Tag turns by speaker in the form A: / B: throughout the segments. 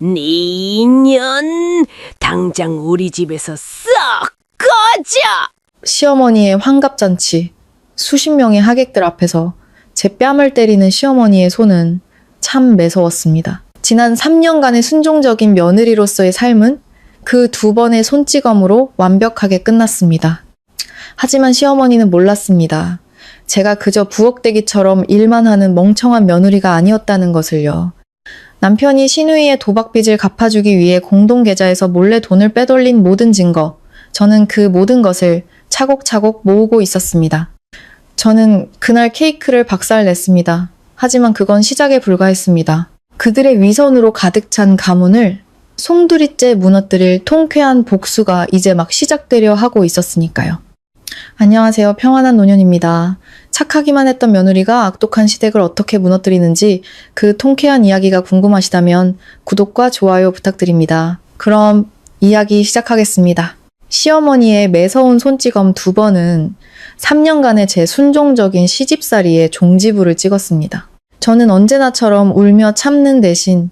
A: 네 인연, 당장 우리 집에서 썩 꺼져!
B: 시어머니의 환갑잔치, 수십 명의 하객들 앞에서 제 뺨을 때리는 시어머니의 손은 참 매서웠습니다. 지난 3년간의 순종적인 며느리로서의 삶은 그 2번의 손찌검으로 완벽하게 끝났습니다. 하지만 시어머니는 몰랐습니다. 제가 그저 부엌대기처럼 일만 하는 멍청한 며느리가 아니었다는 것을요. 남편이 시누이의 도박빚을 갚아주기 위해 공동계좌에서 몰래 돈을 빼돌린 모든 증거, 저는 그 모든 것을 차곡차곡 모으고 있었습니다. 저는 그날 케이크를 박살냈습니다. 하지만 그건 시작에 불과했습니다. 그들의 위선으로 가득 찬 가문을 송두리째 무너뜨릴 통쾌한 복수가 이제 막 시작되려 하고 있었으니까요. 안녕하세요. 평안한 노년입니다. 착하기만 했던 며느리가 악독한 시댁을 어떻게 무너뜨리는지 그 통쾌한 이야기가 궁금하시다면 구독과 좋아요 부탁드립니다. 그럼 이야기 시작하겠습니다. 시어머니의 매서운 손찌검 2번은 3년간의 제 순종적인 시집살이에 종지부를 찍었습니다. 저는 언제나처럼 울며 참는 대신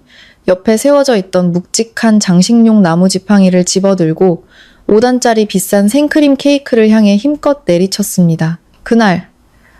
B: 옆에 세워져 있던 묵직한 장식용 나무 지팡이를 집어들고 5단짜리 비싼 생크림 케이크를 향해 힘껏 내리쳤습니다. 그날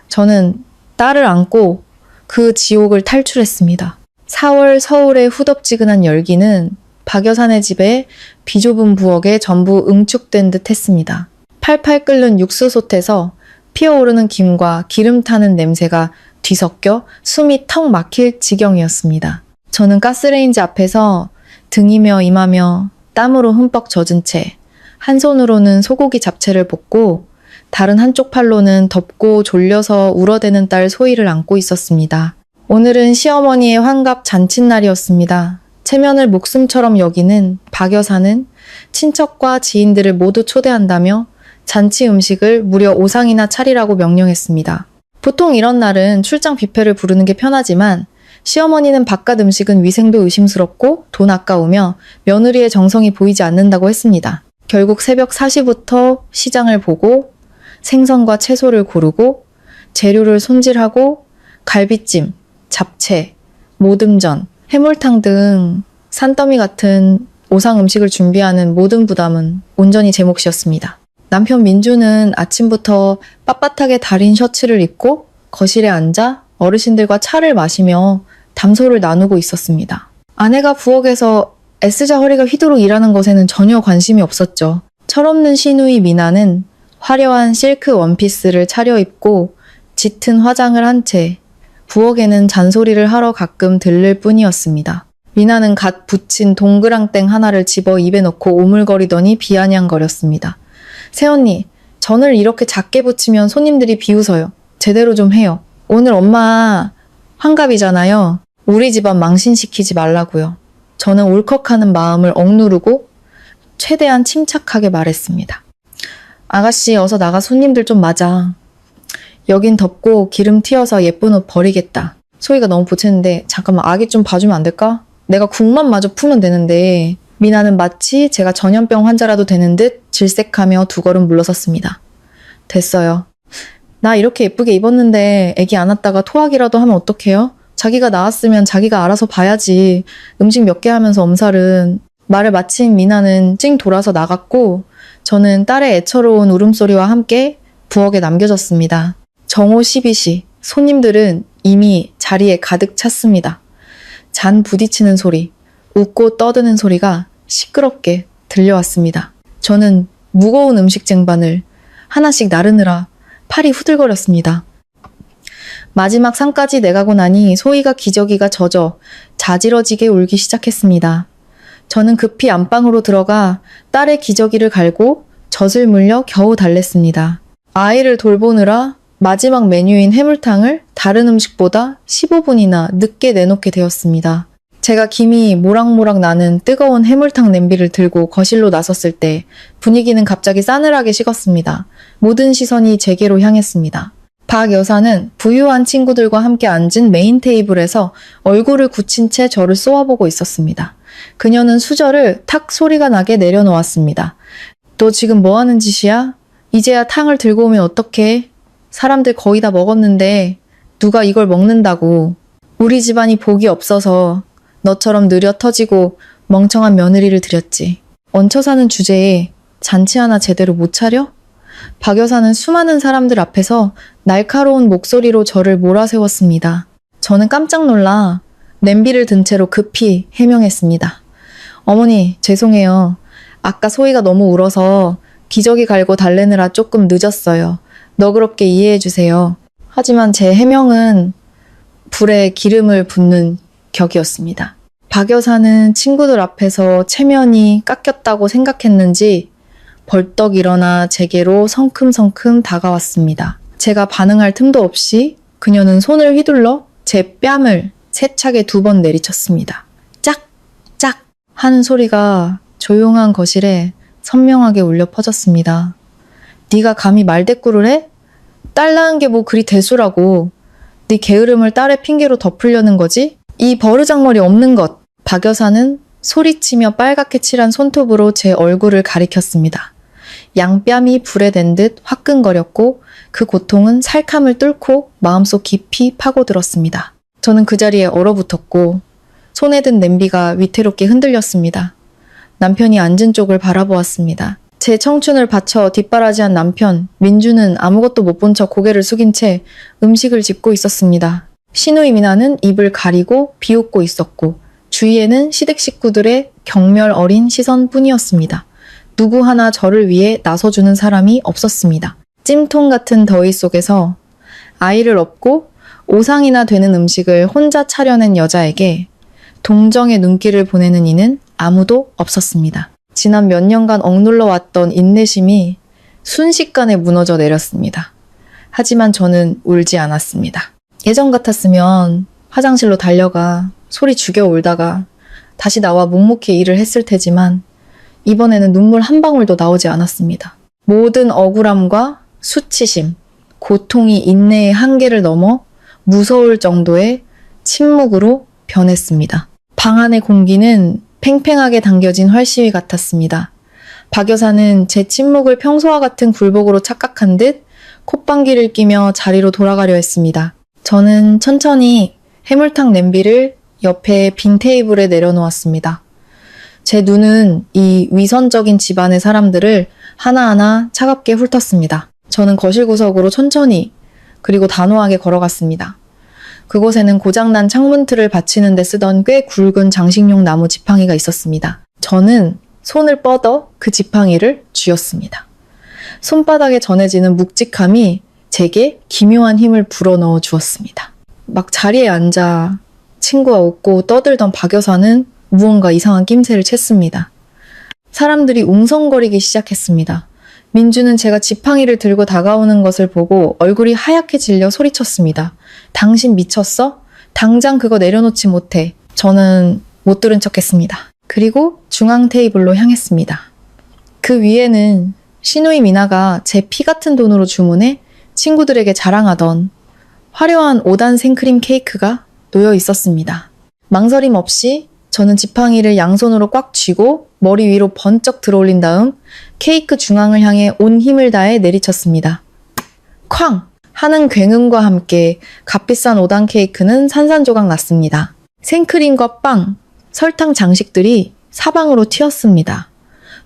B: 저는 딸을 안고 그 지옥을 탈출했습니다. 4월 서울의 후덥지근한 열기는 박 여사네 집에 비좁은 부엌에 전부 응축된 듯 했습니다. 팔팔 끓는 육수솥에서 피어오르는 김과 기름 타는 냄새가 뒤섞여 숨이 턱 막힐 지경이었습니다. 저는 가스레인지 앞에서 등이며 이마며 땀으로 흠뻑 젖은 채 한 손으로는 소고기 잡채를 볶고 다른 한쪽 팔로는 덥고 졸려서 울어대는 딸 소희를 안고 있었습니다. 오늘은 시어머니의 환갑 잔칫날이었습니다. 체면을 목숨처럼 여기는 박 여사는 친척과 지인들을 모두 초대한다며 잔치 음식을 무려 5상이나 차리라고 명령했습니다. 보통 이런 날은 출장 뷔페를 부르는 게 편하지만 시어머니는 바깥 음식은 위생도 의심스럽고 돈 아까우며 며느리의 정성이 보이지 않는다고 했습니다. 결국 새벽 4시부터 시장을 보고 생선과 채소를 고르고 재료를 손질하고 갈비찜, 잡채, 모듬전, 해물탕 등 산더미 같은 오상 음식을 준비하는 모든 부담은 온전히 제 몫이었습니다. 남편 민주는 아침부터 빳빳하게 다린 셔츠를 입고 거실에 앉아 어르신들과 차를 마시며 담소를 나누고 있었습니다. 아내가 부엌에서 애쓰자 허리가 휘도록 일하는 것에는 전혀 관심이 없었죠. 철없는 시누이 미나는 화려한 실크 원피스를 차려입고 짙은 화장을 한 채 부엌에는 잔소리를 하러 가끔 들를 뿐이었습니다. 미나는 갓 부친 동그랑땡 하나를 집어 입에 넣고 오물거리더니 비아냥거렸습니다. 새언니, 전을 이렇게 작게 부치면 손님들이 비웃어요. 제대로 좀 해요. 오늘 엄마 환갑이잖아요. 우리 집안 망신시키지 말라고요. 저는 울컥하는 마음을 억누르고 최대한 침착하게 말했습니다. 아가씨, 어서 나가 손님들 좀 맞아. 여긴 덥고 기름 튀어서 예쁜 옷 버리겠다. 소희가 너무 보채는데 잠깐만 아기 좀 봐주면 안 될까? 내가 국만 마저 풀면 되는데. 미나는 마치 제가 전염병 환자라도 되는 듯 질색하며 2걸음 물러섰습니다. 됐어요. 나 이렇게 예쁘게 입었는데 애기 안았다가 토하기라도 하면 어떡해요? 자기가 나았으면 자기가 알아서 봐야지. 음식 몇 개 하면서 엄살은. 말을 마친 미나는 찡 돌아서 나갔고 저는 딸의 애처로운 울음소리와 함께 부엌에 남겨졌습니다. 정오 12시 손님들은 이미 자리에 가득 찼습니다. 잔 부딪히는 소리, 웃고 떠드는 소리가 시끄럽게 들려왔습니다. 저는 무거운 음식 쟁반을 하나씩 나르느라 팔이 후들거렸습니다. 마지막 상까지 내가고 나니 소희가 기저귀가 젖어 자지러지게 울기 시작했습니다. 저는 급히 안방으로 들어가 딸의 기저귀를 갈고 젖을 물려 겨우 달랬습니다. 아이를 돌보느라 마지막 메뉴인 해물탕을 다른 음식보다 15분이나 늦게 내놓게 되었습니다. 제가 김이 모락모락 나는 뜨거운 해물탕 냄비를 들고 거실로 나섰을 때 분위기는 갑자기 싸늘하게 식었습니다. 모든 시선이 제게로 향했습니다. 박 여사는 부유한 친구들과 함께 앉은 메인 테이블에서 얼굴을 굳힌 채 저를 쏘아보고 있었습니다. 그녀는 수저를 탁 소리가 나게 내려놓았습니다. 너 지금 뭐 하는 짓이야? 이제야 탕을 들고 오면 어떡해? 사람들 거의 다 먹었는데 누가 이걸 먹는다고. 우리 집안이 복이 없어서 너처럼 느려 터지고 멍청한 며느리를 들였지. 얹혀 사는 주제에 잔치 하나 제대로 못 차려? 박 여사는 수많은 사람들 앞에서 날카로운 목소리로 저를 몰아세웠습니다. 저는 깜짝 놀라 냄비를 든 채로 급히 해명했습니다. 어머니, 죄송해요. 아까 소희가 너무 울어서 기저귀 갈고 달래느라 조금 늦었어요. 너그럽게 이해해 주세요. 하지만 제 해명은 불에 기름을 붓는 격이었습니다. 박 여사는 친구들 앞에서 체면이 깎였다고 생각했는지 벌떡 일어나 제게로 성큼성큼 다가왔습니다. 제가 반응할 틈도 없이 그녀는 손을 휘둘러 제 뺨을 세차게 2번 내리쳤습니다. 짝! 짝! 하는 소리가 조용한 거실에 선명하게 울려 퍼졌습니다. 네가 감히 말대꾸를 해? 딸 낳은 게 뭐 그리 대수라고. 네 게으름을 딸의 핑계로 덮으려는 거지? 이 버르장머리 없는 것! 박 여사는 소리치며 빨갛게 칠한 손톱으로 제 얼굴을 가리켰습니다. 양뺨이 불에 댄 듯 화끈거렸고 그 고통은 살캄을 뚫고 마음속 깊이 파고들었습니다. 저는 그 자리에 얼어붙었고 손에 든 냄비가 위태롭게 흔들렸습니다. 남편이 앉은 쪽을 바라보았습니다. 제 청춘을 바쳐 뒷바라지한 남편, 민주는 아무것도 못 본 척 고개를 숙인 채 음식을 집고 있었습니다. 시누이 미나는 입을 가리고 비웃고 있었고 주위에는 시댁 식구들의 경멸 어린 시선뿐이었습니다. 누구 하나 저를 위해 나서주는 사람이 없었습니다. 찜통 같은 더위 속에서 아이를 업고 오상이나 되는 음식을 혼자 차려낸 여자에게 동정의 눈길을 보내는 이는 아무도 없었습니다. 지난 몇 년간 억눌러 왔던 인내심이 순식간에 무너져 내렸습니다. 하지만 저는 울지 않았습니다. 예전 같았으면 화장실로 달려가 소리 죽여 울다가 다시 나와 묵묵히 일을 했을 테지만 이번에는 눈물 한 방울도 나오지 않았습니다. 모든 억울함과 수치심, 고통이 인내의 한계를 넘어 무서울 정도의 침묵으로 변했습니다. 방 안의 공기는 팽팽하게 당겨진 활시위 같았습니다. 박 여사는 제 침묵을 평소와 같은 굴복으로 착각한 듯 콧방귀를 끼며 자리로 돌아가려 했습니다. 저는 천천히 해물탕 냄비를 옆에 빈 테이블에 내려놓았습니다. 제 눈은 이 위선적인 집안의 사람들을 하나하나 차갑게 훑었습니다. 저는 거실 구석으로 천천히 그리고 단호하게 걸어갔습니다. 그곳에는 고장난 창문틀을 받치는 데 쓰던 꽤 굵은 장식용 나무 지팡이가 있었습니다. 저는 손을 뻗어 그 지팡이를 쥐었습니다. 손바닥에 전해지는 묵직함이 제게 기묘한 힘을 불어넣어 주었습니다. 막 자리에 앉아 친구와 웃고 떠들던 박 여사는 무언가 이상한 낌새를 챘습니다. 사람들이 웅성거리기 시작했습니다. 민주는 제가 지팡이를 들고 다가오는 것을 보고 얼굴이 하얗게 질려 소리쳤습니다. 당신 미쳤어? 당장 그거 내려놓지 못해. 저는 못 들은 척했습니다. 그리고 중앙 테이블로 향했습니다. 그 위에는 시누이 미나가 제 피 같은 돈으로 주문해 친구들에게 자랑하던 화려한 5단 생크림 케이크가 놓여 있었습니다. 망설임 없이 저는 지팡이를 양손으로 꽉 쥐고 머리 위로 번쩍 들어올린 다음 케이크 중앙을 향해 온 힘을 다해 내리쳤습니다. 쾅! 하는 굉음과 함께 값비싼 5단 케이크는 산산조각 났습니다. 생크림과 빵, 설탕 장식들이 사방으로 튀었습니다.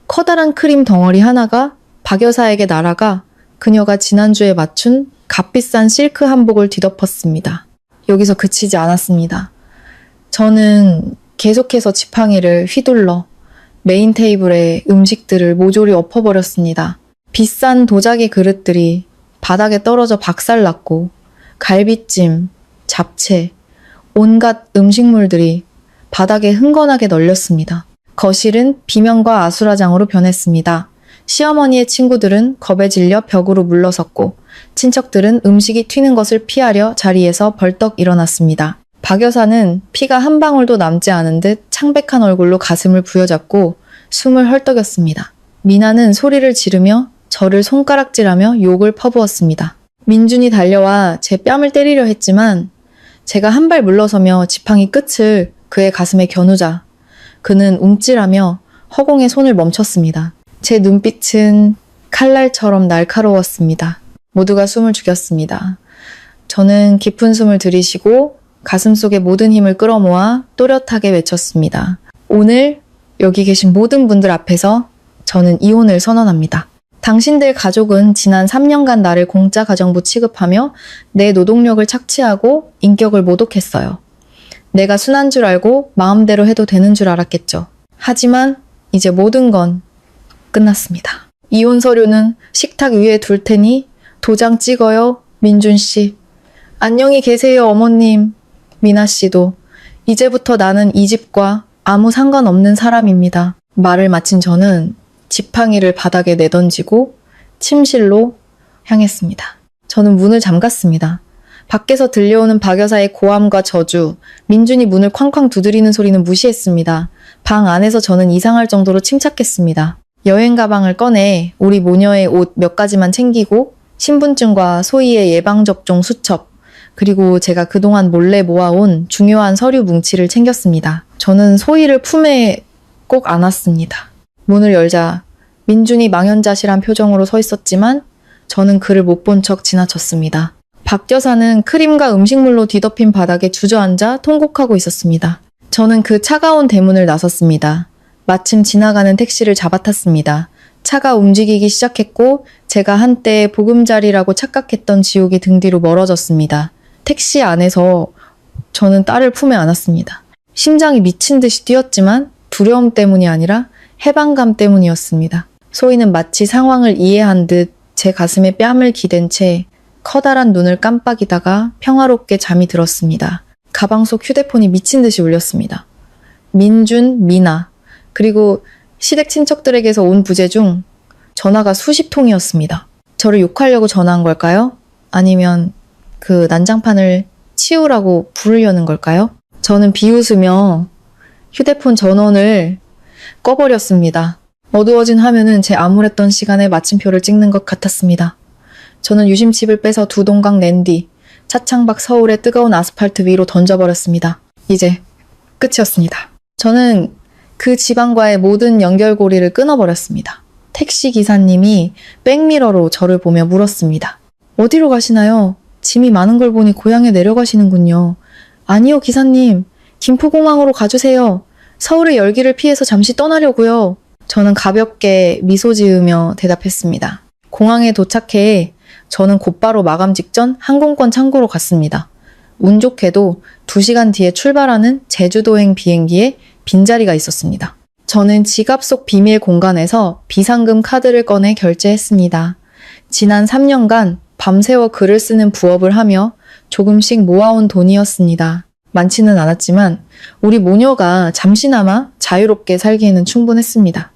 B: 커다란 크림 덩어리 하나가 박 여사에게 날아가 그녀가 지난주에 맞춘 값비싼 실크 한복을 뒤덮었습니다. 여기서 그치지 않았습니다. 저는 계속해서 지팡이를 휘둘러 메인 테이블에 음식들을 모조리 엎어버렸습니다. 비싼 도자기 그릇들이 바닥에 떨어져 박살났고 갈비찜, 잡채, 온갖 음식물들이 바닥에 흥건하게 널렸습니다. 거실은 비명과 아수라장으로 변했습니다. 시어머니의 친구들은 겁에 질려 벽으로 물러섰고 친척들은 음식이 튀는 것을 피하려 자리에서 벌떡 일어났습니다. 박 여사는 피가 한 방울도 남지 않은 듯 창백한 얼굴로 가슴을 부여잡고 숨을 헐떡였습니다. 미나는 소리를 지르며 저를 손가락질하며 욕을 퍼부었습니다. 민준이 달려와 제 뺨을 때리려 했지만 제가 한 발 물러서며 지팡이 끝을 그의 가슴에 겨누자 그는 움찔하며 허공에 손을 멈췄습니다. 제 눈빛은 칼날처럼 날카로웠습니다. 모두가 숨을 죽였습니다. 저는 깊은 숨을 들이쉬고 가슴속의 모든 힘을 끌어모아 또렷하게 외쳤습니다. 오늘 여기 계신 모든 분들 앞에서 저는 이혼을 선언합니다. 당신들 가족은 지난 3년간 나를 공짜 가정부 취급하며 내 노동력을 착취하고 인격을 모독했어요. 내가 순한 줄 알고 마음대로 해도 되는 줄 알았겠죠. 하지만 이제 모든 건 끝났습니다. 이혼 서류는 식탁 위에 둘 테니 도장 찍어요, 민준 씨. 안녕히 계세요, 어머님. 미나 씨도. 이제부터 나는 이 집과 아무 상관없는 사람입니다. 말을 마친 저는 지팡이를 바닥에 내던지고 침실로 향했습니다. 저는 문을 잠갔습니다. 밖에서 들려오는 박 여사의 고함과 저주, 민준이 문을 쾅쾅 두드리는 소리는 무시했습니다. 방 안에서 저는 이상할 정도로 침착했습니다. 여행 가방을 꺼내 우리 모녀의 옷 몇 가지만 챙기고 신분증과 소희의 예방접종 수첩, 그리고 제가 그동안 몰래 모아온 중요한 서류 뭉치를 챙겼습니다. 저는 소희를 품에 꼭 안았습니다. 문을 열자 민준이 망연자실한 표정으로 서 있었지만 저는 그를 못 본 척 지나쳤습니다. 박 여사는 크림과 음식물로 뒤덮인 바닥에 주저앉아 통곡하고 있었습니다. 저는 그 차가운 대문을 나섰습니다. 마침 지나가는 택시를 잡아탔습니다. 차가 움직이기 시작했고 제가 한때 보금자리라고 착각했던 지옥이 등 뒤로 멀어졌습니다. 택시 안에서 저는 딸을 품에 안았습니다. 심장이 미친 듯이 뛰었지만 두려움 때문이 아니라 해방감 때문이었습니다. 소희는 마치 상황을 이해한 듯 제 가슴에 뺨을 기댄 채 커다란 눈을 깜빡이다가 평화롭게 잠이 들었습니다. 가방 속 휴대폰이 미친 듯이 울렸습니다. 민준, 미나, 그리고 시댁 친척들에게서 온 부재 중 전화가 수십 통이었습니다. 저를 욕하려고 전화한 걸까요? 아니면 그 난장판을 치우라고 부르려는 걸까요? 저는 비웃으며 휴대폰 전원을 꺼버렸습니다. 어두워진 화면은 제 암울했던 시간에 마침표를 찍는 것 같았습니다. 저는 유심칩을 빼서 두 동강 낸 뒤 차창 밖 서울의 뜨거운 아스팔트 위로 던져버렸습니다. 이제 끝이었습니다. 저는 그 지방과의 모든 연결고리를 끊어버렸습니다. 택시 기사님이 백미러로 저를 보며 물었습니다. 어디로 가시나요? 짐이 많은 걸 보니 고향에 내려가시는군요. 아니요, 기사님. 김포공항으로 가주세요. 서울의 열기를 피해서 잠시 떠나려고요. 저는 가볍게 미소 지으며 대답했습니다. 공항에 도착해 저는 곧바로 마감 직전 항공권 창구로 갔습니다. 운 좋게도 2시간 뒤에 출발하는 제주도행 비행기에 빈자리가 있었습니다. 저는 지갑 속 비밀 공간에서 비상금 카드를 꺼내 결제했습니다. 지난 3년간 밤새워 글을 쓰는 부업을 하며 조금씩 모아온 돈이었습니다. 많지는 않았지만 우리 모녀가 잠시나마 자유롭게 살기에는 충분했습니다.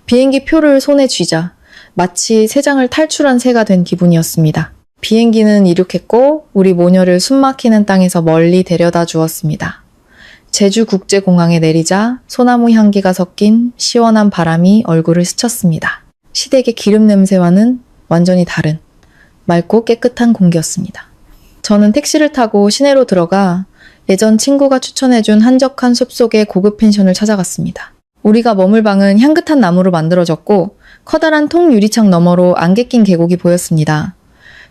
B: 비행기 표를 손에 쥐자 마치 새장을 탈출한 새가 된 기분이었습니다. 비행기는 이륙했고 우리 모녀를 숨막히는 땅에서 멀리 데려다 주었습니다. 제주국제공항에 내리자 소나무 향기가 섞인 시원한 바람이 얼굴을 스쳤습니다. 시댁의 기름 냄새와는 완전히 다른 맑고 깨끗한 공기였습니다. 저는 택시를 타고 시내로 들어가 예전 친구가 추천해준 한적한 숲속의 고급 펜션을 찾아갔습니다. 우리가 머물 방은 향긋한 나무로 만들어졌고 커다란 통 유리창 너머로 안개 낀 계곡이 보였습니다.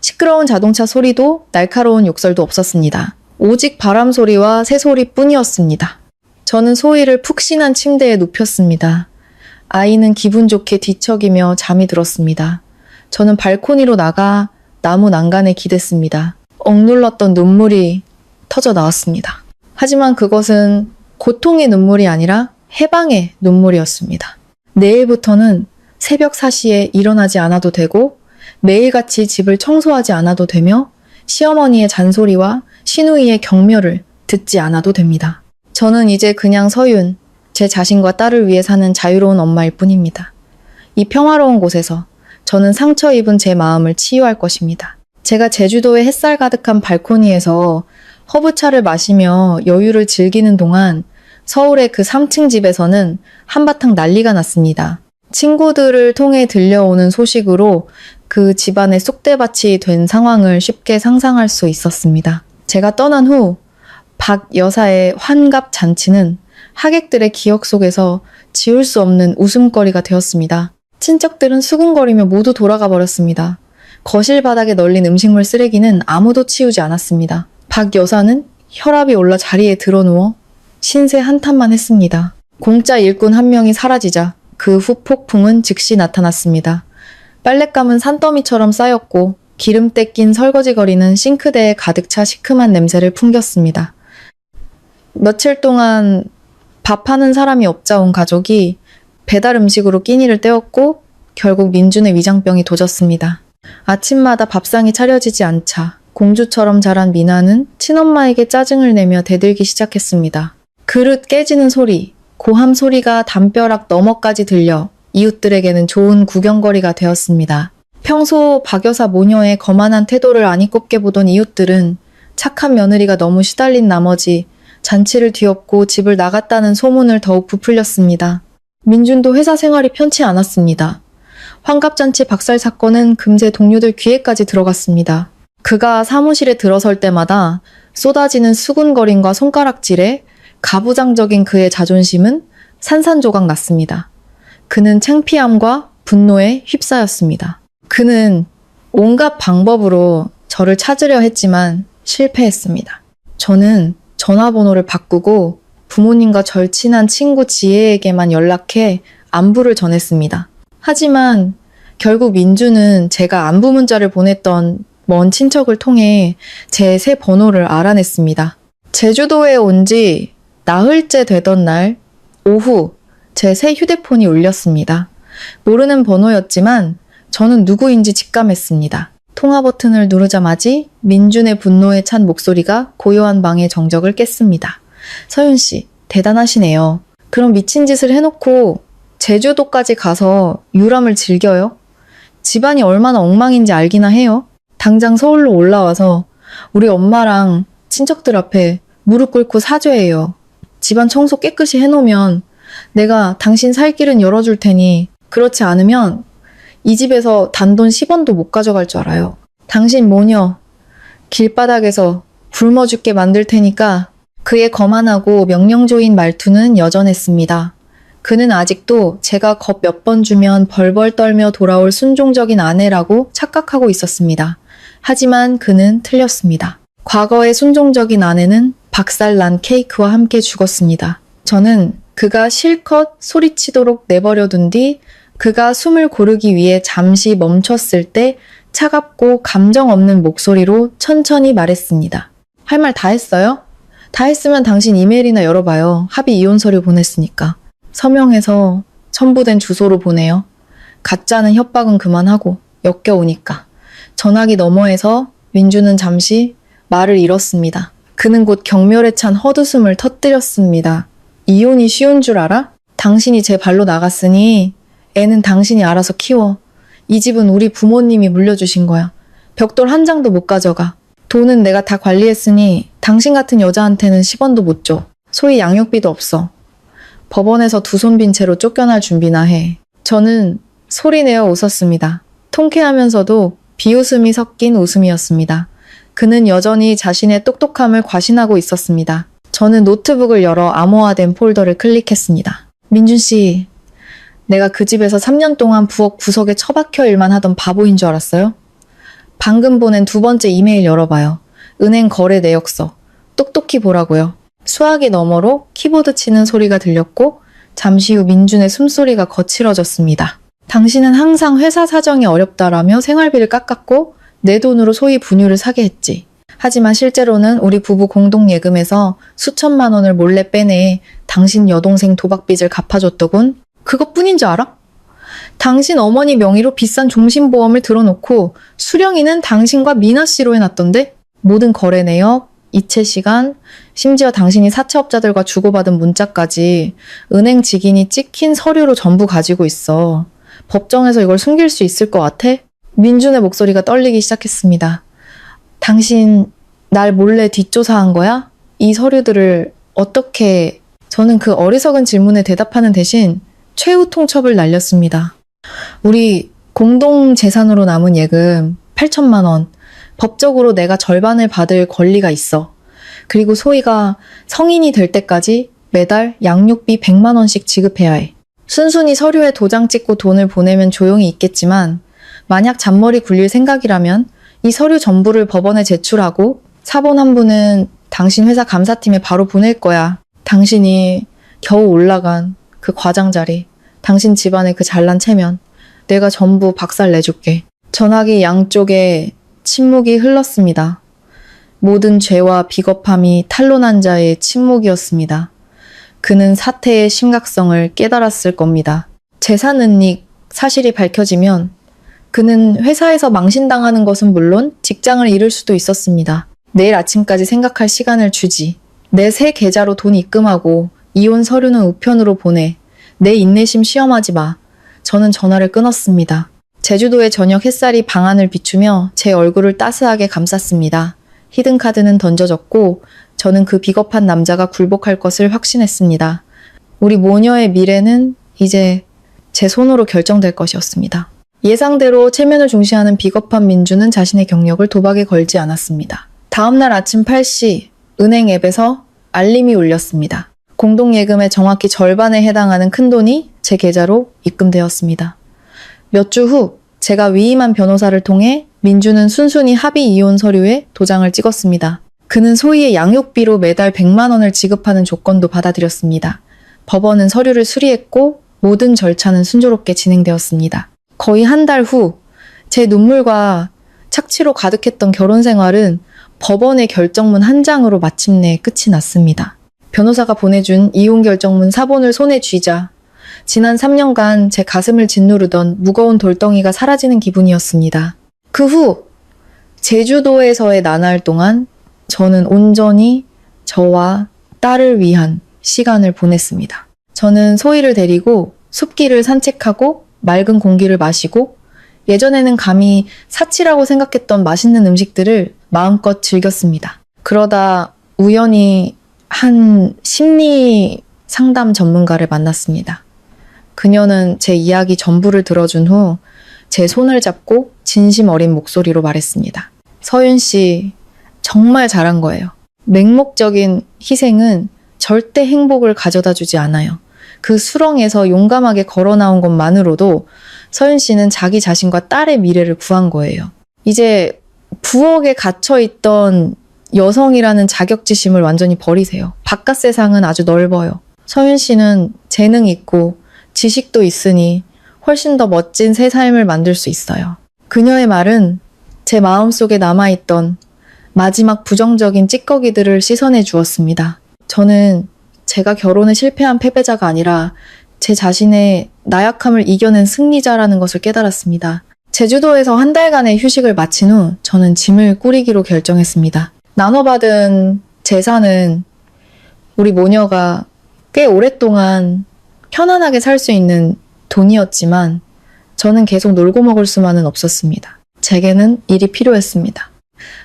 B: 시끄러운 자동차 소리도 날카로운 욕설도 없었습니다. 오직 바람 소리와 새 소리뿐이었습니다. 저는 소희를 푹신한 침대에 눕혔습니다. 아이는 기분 좋게 뒤척이며 잠이 들었습니다. 저는 발코니로 나가 나무 난간에 기댔습니다. 억눌렀던 눈물이 터져 나왔습니다. 하지만 그것은 고통의 눈물이 아니라 해방의 눈물이었습니다. 내일부터는 새벽 4시에 일어나지 않아도 되고 매일같이 집을 청소하지 않아도 되며 시어머니의 잔소리와 시누이의 격려를 듣지 않아도 됩니다. 저는 이제 그냥 서윤, 제 자신과 딸을 위해 사는 자유로운 엄마일 뿐입니다. 이 평화로운 곳에서 저는 상처 입은 제 마음을 치유할 것입니다. 제가 제주도의 햇살 가득한 발코니에서 허브차를 마시며 여유를 즐기는 동안 서울의 그 3층 집에서는 한바탕 난리가 났습니다. 친구들을 통해 들려오는 소식으로 그 집안의 쑥대밭이 된 상황을 쉽게 상상할 수 있었습니다. 제가 떠난 후 박 여사의 환갑 잔치는 하객들의 기억 속에서 지울 수 없는 웃음거리가 되었습니다. 친척들은 수군거리며 모두 돌아가 버렸습니다. 거실 바닥에 널린 음식물 쓰레기는 아무도 치우지 않았습니다. 박 여사는 혈압이 올라 자리에 드러누워 신세 한탄만 했습니다. 공짜 일꾼 한 명이 사라지자 그 후 폭풍은 즉시 나타났습니다. 빨랫감은 산더미처럼 쌓였고 기름때 낀 설거지거리는 싱크대에 가득 차 시큼한 냄새를 풍겼습니다. 며칠 동안 밥하는 사람이 없자온 가족이 배달 음식으로 끼니를 때웠고 결국 민준의 위장병이 도졌습니다. 아침마다 밥상이 차려지지 않자 공주처럼 자란 미나는 친엄마에게 짜증을 내며 대들기 시작했습니다. 그릇 깨지는 소리, 고함 소리가 담벼락 너머까지 들려 이웃들에게는 좋은 구경거리가 되었습니다. 평소 박 여사 모녀의 거만한 태도를 아니 꼽게 보던 이웃들은 착한 며느리가 너무 시달린 나머지 잔치를 뒤엎고 집을 나갔다는 소문을 더욱 부풀렸습니다. 민준도 회사 생활이 편치 않았습니다. 환갑잔치 박살 사건은 금세 동료들 귀에까지 들어갔습니다. 그가 사무실에 들어설 때마다 쏟아지는 수군거림과 손가락질에 가부장적인 그의 자존심은 산산조각 났습니다. 그는 창피함과 분노에 휩싸였습니다. 그는 온갖 방법으로 저를 찾으려 했지만 실패했습니다. 저는 전화번호를 바꾸고 부모님과 절친한 친구 지혜에게만 연락해 안부를 전했습니다. 하지만 결국 민주는 제가 안부 문자를 보냈던 먼 친척을 통해 제 새 번호를 알아냈습니다. 제주도에 온 지 나흘째 되던 날 오후 제 새 휴대폰이 울렸습니다. 모르는 번호였지만 저는 누구인지 직감했습니다. 통화 버튼을 누르자마지 민준의 분노에 찬 목소리가 고요한 방의 정적을 깼습니다. 서윤 씨, 대단하시네요. 그럼 미친 짓을 해놓고 제주도까지 가서 유람을 즐겨요? 집안이 얼마나 엉망인지 알기나 해요? 당장 서울로 올라와서 우리 엄마랑 친척들 앞에 무릎 꿇고 사죄해요. 집안 청소 깨끗이 해놓으면 내가 당신 살 길은 열어줄 테니 그렇지 않으면 이 집에서 단돈 10원도 못 가져갈 줄 알아요. 당신 모녀 길바닥에서 굶어 죽게 만들 테니까. 그의 거만하고 명령조인 말투는 여전했습니다. 그는 아직도 제가 겁 몇 번 주면 벌벌 떨며 돌아올 순종적인 아내라고 착각하고 있었습니다. 하지만 그는 틀렸습니다. 과거의 순종적인 아내는 박살난 케이크와 함께 죽었습니다. 저는 그가 실컷 소리치도록 내버려둔 뒤 그가 숨을 고르기 위해 잠시 멈췄을 때 차갑고 감정 없는 목소리로 천천히 말했습니다. 할 말 다 했어요? 다 했으면 당신 이메일이나 열어봐요. 합의 이혼 서류 보냈으니까. 서명해서 첨부된 주소로 보내요. 가짜는 협박은 그만하고 역겨우니까. 전화기 너머에서 민주는 잠시 말을 잃었습니다. 그는 곧 경멸에 찬 헛웃음을 터뜨렸습니다. 이혼이 쉬운 줄 알아? 당신이 제 발로 나갔으니 애는 당신이 알아서 키워. 이 집은 우리 부모님이 물려주신 거야. 벽돌 한 장도 못 가져가. 돈은 내가 다 관리했으니 당신 같은 여자한테는 10원도 못 줘. 소위 양육비도 없어. 법원에서 두 손 빈 채로 쫓겨날 준비나 해. 저는 소리내어 웃었습니다. 통쾌하면서도 비웃음이 섞인 웃음이었습니다. 그는 여전히 자신의 똑똑함을 과신하고 있었습니다. 저는 노트북을 열어 암호화된 폴더를 클릭했습니다. 민준 씨, 내가 그 집에서 3년 동안 부엌 구석에 처박혀 일만 하던 바보인 줄 알았어요? 방금 보낸 두 번째 이메일 열어봐요. 은행 거래 내역서. 똑똑히 보라고요. 수화기 너머로 키보드 치는 소리가 들렸고 잠시 후 민준의 숨소리가 거칠어졌습니다. 당신은 항상 회사 사정이 어렵다라며 생활비를 깎았고 내 돈으로 소위 분유를 사게 했지. 하지만 실제로는 우리 부부 공동 예금에서 수천만 원을 몰래 빼내 당신 여동생 도박빚을 갚아줬더군. 그것뿐인 줄 알아? 당신 어머니 명의로 비싼 종신보험을 들어놓고 수령이는 당신과 미나 씨로 해놨던데? 모든 거래 내역, 이체 시간, 심지어 당신이 사채업자들과 주고받은 문자까지 은행 직인이 찍힌 서류로 전부 가지고 있어. 법정에서 이걸 숨길 수 있을 것 같아? 민준의 목소리가 떨리기 시작했습니다. 당신 날 몰래 뒷조사한 거야? 이 서류들을 어떻게... 저는 그 어리석은 질문에 대답하는 대신 최후 통첩을 날렸습니다. 우리 공동 재산으로 남은 예금 8천만 원. 법적으로 내가 절반을 받을 권리가 있어. 그리고 소희가 성인이 될 때까지 매달 양육비 100만 원씩 지급해야 해. 순순히 서류에 도장 찍고 돈을 보내면 조용히 있겠지만 만약 잔머리 굴릴 생각이라면 이 서류 전부를 법원에 제출하고 사본 한 부는 당신 회사 감사팀에 바로 보낼 거야. 당신이 겨우 올라간 그 과장 자리, 당신 집안의 그 잘난 체면, 내가 전부 박살 내줄게. 전화기 양쪽에 침묵이 흘렀습니다. 모든 죄와 비겁함이 탄로난 자의 침묵이었습니다. 그는 사태의 심각성을 깨달았을 겁니다. 재산은닉 사실이 밝혀지면 그는 회사에서 망신당하는 것은 물론 직장을 잃을 수도 있었습니다. 내일 아침까지 생각할 시간을 주지. 내 새 계좌로 돈 입금하고 이혼 서류는 우편으로 보내. 내 인내심 시험하지 마. 저는 전화를 끊었습니다. 제주도의 저녁 햇살이 방안을 비추며 제 얼굴을 따스하게 감쌌습니다. 히든카드는 던져졌고 저는 그 비겁한 남자가 굴복할 것을 확신했습니다. 우리 모녀의 미래는 이제 제 손으로 결정될 것이었습니다. 예상대로 체면을 중시하는 비겁한 민주는 자신의 경력을 도박에 걸지 않았습니다. 다음날 아침 8시 은행 앱에서 알림이 울렸습니다. 공동예금의 정확히 절반에 해당하는 큰돈이 제 계좌로 입금되었습니다. 몇 주 후 제가 위임한 변호사를 통해 민주는 순순히 합의 이혼 서류에 도장을 찍었습니다. 그는 소희의 양육비로 매달 100만 원을 지급하는 조건도 받아들였습니다. 법원은 서류를 수리했고 모든 절차는 순조롭게 진행되었습니다. 거의 한 달 후 제 눈물과 착취로 가득했던 결혼 생활은 법원의 결정문 한 장으로 마침내 끝이 났습니다. 변호사가 보내준 이혼 결정문 사본을 손에 쥐자 지난 3년간 제 가슴을 짓누르던 무거운 돌덩이가 사라지는 기분이었습니다. 그 후 제주도에서의 나날 동안 저는 온전히 저와 딸을 위한 시간을 보냈습니다. 저는 소희를 데리고 숲길을 산책하고 맑은 공기를 마시고 예전에는 감히 사치라고 생각했던 맛있는 음식들을 마음껏 즐겼습니다. 그러다 우연히 한 심리 상담 전문가를 만났습니다. 그녀는 제 이야기 전부를 들어준 후 제 손을 잡고 진심 어린 목소리로 말했습니다. 서윤 씨, 정말 잘한 거예요. 맹목적인 희생은 절대 행복을 가져다 주지 않아요. 그 수렁에서 용감하게 걸어 나온 것만으로도 서윤 씨는 자기 자신과 딸의 미래를 구한 거예요. 이제 부엌에 갇혀있던 여성이라는 자격지심을 완전히 버리세요. 바깥 세상은 아주 넓어요. 서윤 씨는 재능 있고 지식도 있으니 훨씬 더 멋진 새 삶을 만들 수 있어요. 그녀의 말은 제 마음속에 남아있던 마지막 부정적인 찌꺼기들을 씻어내 주었습니다. 저는 제가 결혼에 실패한 패배자가 아니라 제 자신의 나약함을 이겨낸 승리자라는 것을 깨달았습니다. 제주도에서 한 달간의 휴식을 마친 후 저는 짐을 꾸리기로 결정했습니다. 나눠받은 재산은 우리 모녀가 꽤 오랫동안 편안하게 살 수 있는 돈이었지만 저는 계속 놀고 먹을 수만은 없었습니다. 제게는 일이 필요했습니다.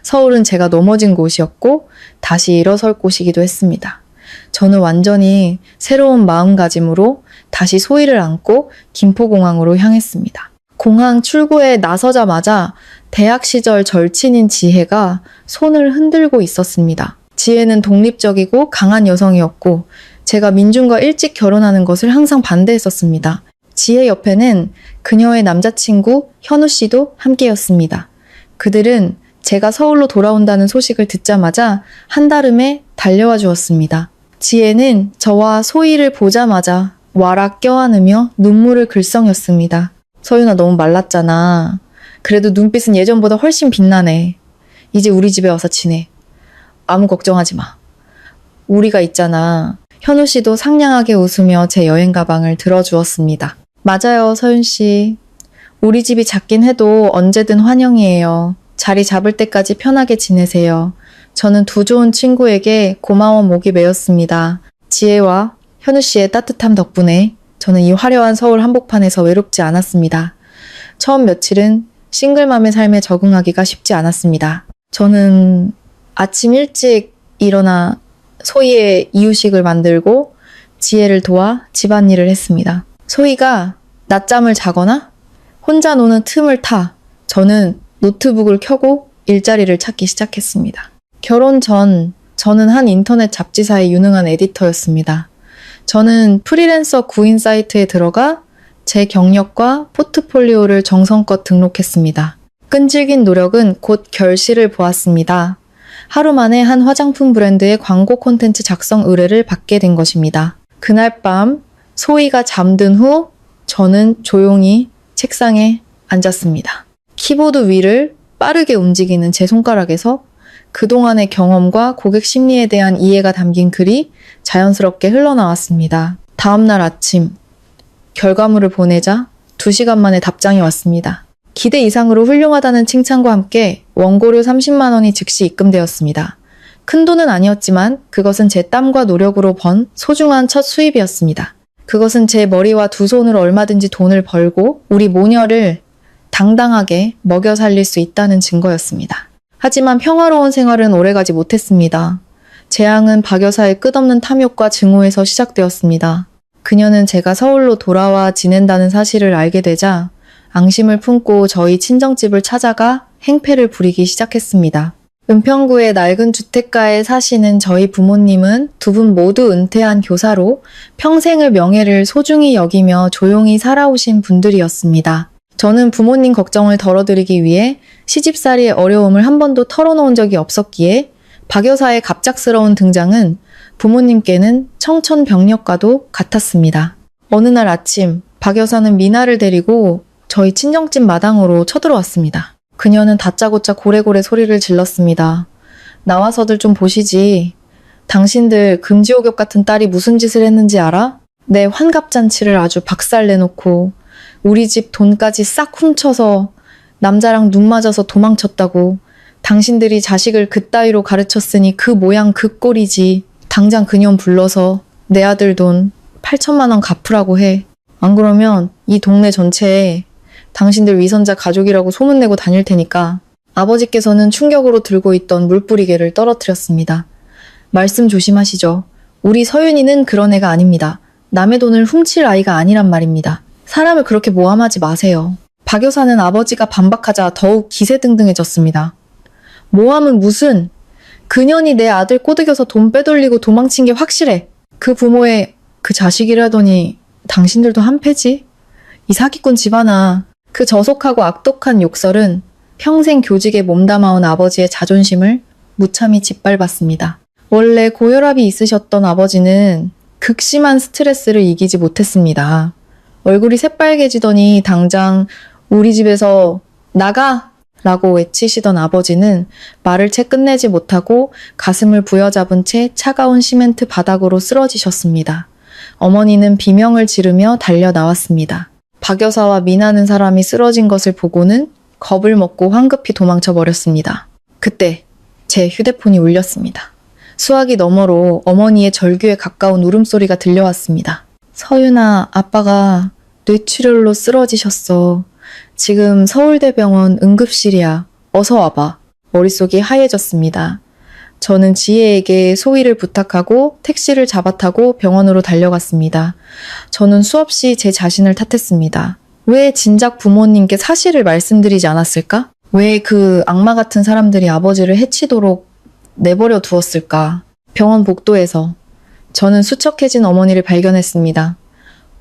B: 서울은 제가 넘어진 곳이었고 다시 일어설 곳이기도 했습니다. 저는 완전히 새로운 마음가짐으로 다시 소희를 안고 김포공항으로 향했습니다. 공항 출구에 나서자마자 대학 시절 절친인 지혜가 손을 흔들고 있었습니다. 지혜는 독립적이고 강한 여성이었고 제가 민준과 일찍 결혼하는 것을 항상 반대했었습니다. 지혜 옆에는 그녀의 남자친구 현우 씨도 함께였습니다. 그들은 제가 서울로 돌아온다는 소식을 듣자마자 한달음에 달려와 주었습니다. 지혜는 저와 소희를 보자마자 와락 껴안으며 눈물을 글썽였습니다. 서윤아, 너무 말랐잖아. 그래도 눈빛은 예전보다 훨씬 빛나네. 이제 우리 집에 와서 지내. 아무 걱정하지 마. 우리가 있잖아. 현우 씨도 상냥하게 웃으며 제 여행 가방을 들어주었습니다. 맞아요, 서윤 씨. 우리 집이 작긴 해도 언제든 환영이에요. 자리 잡을 때까지 편하게 지내세요. 저는 두 좋은 친구에게 고마워 목이 메었습니다. 지혜와 현우 씨의 따뜻함 덕분에 저는 이 화려한 서울 한복판에서 외롭지 않았습니다. 처음 며칠은 싱글맘의 삶에 적응하기가 쉽지 않았습니다. 저는 아침 일찍 일어나 소희의 이유식을 만들고 지혜를 도와 집안일을 했습니다. 소희가 낮잠을 자거나 혼자 노는 틈을 타 저는 노트북을 켜고 일자리를 찾기 시작했습니다. 결혼 전 저는 한 인터넷 잡지사의 유능한 에디터였습니다. 저는 프리랜서 구인 사이트에 들어가 제 경력과 포트폴리오를 정성껏 등록했습니다. 끈질긴 노력은 곧 결실을 보았습니다. 하루 만에 한 화장품 브랜드의 광고 콘텐츠 작성 의뢰를 받게 된 것입니다. 그날 밤 소희가 잠든 후 저는 조용히 책상에 앉았습니다. 키보드 위를 빠르게 움직이는 제 손가락에서 그동안의 경험과 고객 심리에 대한 이해가 담긴 글이 자연스럽게 흘러나왔습니다. 다음날 아침, 결과물을 보내자 2시간 만에 답장이 왔습니다. 기대 이상으로 훌륭하다는 칭찬과 함께 원고료 30만 원이 즉시 입금되었습니다. 큰 돈은 아니었지만 그것은 제 땀과 노력으로 번 소중한 첫 수입이었습니다. 그것은 제 머리와 두 손으로 얼마든지 돈을 벌고 우리 모녀를 당당하게 먹여 살릴 수 있다는 증거였습니다. 하지만 평화로운 생활은 오래가지 못했습니다. 재앙은 박 여사의 끝없는 탐욕과 증오에서 시작되었습니다. 그녀는 제가 서울로 돌아와 지낸다는 사실을 알게 되자 앙심을 품고 저희 친정집을 찾아가 행패를 부리기 시작했습니다. 은평구의 낡은 주택가에 사시는 저희 부모님은 두 분 모두 은퇴한 교사로 평생의 명예를 소중히 여기며 조용히 살아오신 분들이었습니다. 저는 부모님 걱정을 덜어드리기 위해 시집살이의 어려움을 한 번도 털어놓은 적이 없었기에 박 여사의 갑작스러운 등장은 부모님께는 청천벽력과도 같았습니다. 어느 날 아침 박 여사는 미나를 데리고 저희 친정집 마당으로 쳐들어왔습니다. 그녀는 다짜고짜 고래고래 소리를 질렀습니다. 나와서들 좀 보시지. 당신들 금지옥엽 같은 딸이 무슨 짓을 했는지 알아? 내 환갑잔치를 아주 박살내놓고 우리 집 돈까지 싹 훔쳐서 남자랑 눈 맞아서 도망쳤다고. 당신들이 자식을 그따위로 가르쳤으니 그 모양 그 꼴이지. 당장 그년 불러서 내 아들 돈 8천만 원 갚으라고 해. 안 그러면 이 동네 전체에 당신들 위선자 가족이라고 소문내고 다닐 테니까. 아버지께서는 충격으로 들고 있던 물뿌리개를 떨어뜨렸습니다. 말씀 조심하시죠. 우리 서윤이는 그런 애가 아닙니다. 남의 돈을 훔칠 아이가 아니란 말입니다. 사람을 그렇게 모함하지 마세요. 박 여사는 아버지가 반박하자 더욱 기세등등해졌습니다. 모함은 무슨? 그년이 내 아들 꼬드겨서 돈 빼돌리고 도망친 게 확실해. 그 부모의 그 자식이라더니 당신들도 한패지? 이 사기꾼 집안아. 그 저속하고 악독한 욕설은 평생 교직에 몸담아온 아버지의 자존심을 무참히 짓밟았습니다. 원래 고혈압이 있으셨던 아버지는 극심한 스트레스를 이기지 못했습니다. 얼굴이 새빨개지더니 당장 우리 집에서 나가! 라고 외치시던 아버지는 말을 채 끝내지 못하고 가슴을 부여잡은 채 차가운 시멘트 바닥으로 쓰러지셨습니다. 어머니는 비명을 지르며 달려 나왔습니다. 박 여사와 미나는 사람이 쓰러진 것을 보고는 겁을 먹고 황급히 도망쳐 버렸습니다. 그때 제 휴대폰이 울렸습니다. 수화기 너머로 어머니의 절규에 가까운 울음소리가 들려왔습니다. 서윤아, 아빠가 뇌출혈로 쓰러지셨어. 지금 서울대병원 응급실이야. 어서 와봐. 머릿속이 하얘졌습니다. 저는 지혜에게 소위를 부탁하고 택시를 잡아타고 병원으로 달려갔습니다. 저는 수없이 제 자신을 탓했습니다. 왜 진작 부모님께 사실을 말씀드리지 않았을까? 왜 그 악마 같은 사람들이 아버지를 해치도록 내버려 두었을까? 병원 복도에서 저는 수척해진 어머니를 발견했습니다.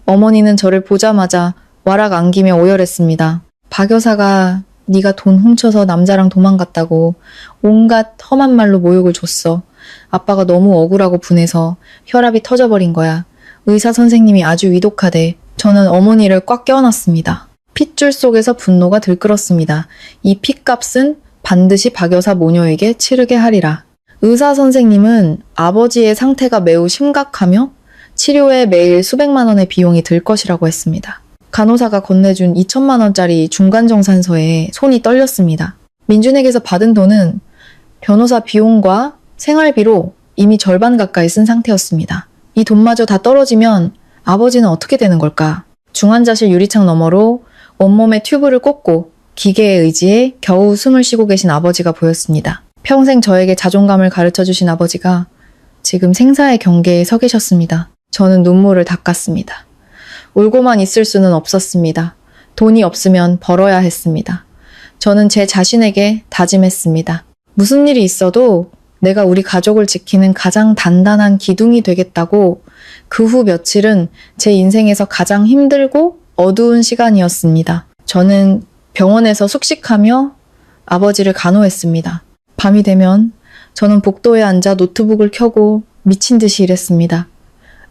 B: 어머니는 저를 보자마자 와락 안기며 오열했습니다. 박 여사가 네가 돈 훔쳐서 남자랑 도망갔다고 온갖 험한 말로 모욕을 줬어. 아빠가 너무 억울하고 분해서 혈압이 터져버린 거야. 의사 선생님이 아주 위독하대. 저는 어머니를 꽉 껴안았습니다. 핏줄 속에서 분노가 들끓었습니다. 이 핏값은 반드시 박 여사 모녀에게 치르게 하리라. 의사 선생님은 아버지의 상태가 매우 심각하며 치료에 매일 수백만 원의 비용이 들 것이라고 했습니다. 간호사가 건네준 2천만 원짜리 중간정산서에 손이 떨렸습니다. 민준에게서 받은 돈은 변호사 비용과 생활비로 이미 절반 가까이 쓴 상태였습니다. 이 돈마저 다 떨어지면 아버지는 어떻게 되는 걸까? 중환자실 유리창 너머로 온몸에 튜브를 꽂고 기계에 의지해 겨우 숨을 쉬고 계신 아버지가 보였습니다. 평생 저에게 자존감을 가르쳐주신 아버지가 지금 생사의 경계에 서 계셨습니다. 저는 눈물을 닦았습니다. 울고만 있을 수는 없었습니다. 돈이 없으면 벌어야 했습니다. 저는 제 자신에게 다짐했습니다. 무슨 일이 있어도 내가 우리 가족을 지키는 가장 단단한 기둥이 되겠다고. 그 후 며칠은 제 인생에서 가장 힘들고 어두운 시간이었습니다. 저는 병원에서 숙식하며 아버지를 간호했습니다. 밤이 되면 저는 복도에 앉아 노트북을 켜고 미친 듯이 일했습니다.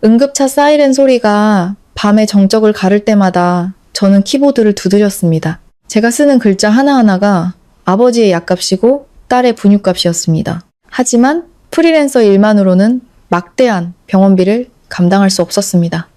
B: 응급차 사이렌 소리가 밤의 정적을 가를 때마다 저는 키보드를 두드렸습니다. 제가 쓰는 글자 하나하나가 아버지의 약값이고 딸의 분유값이었습니다. 하지만 프리랜서 일만으로는 막대한 병원비를 감당할 수 없었습니다.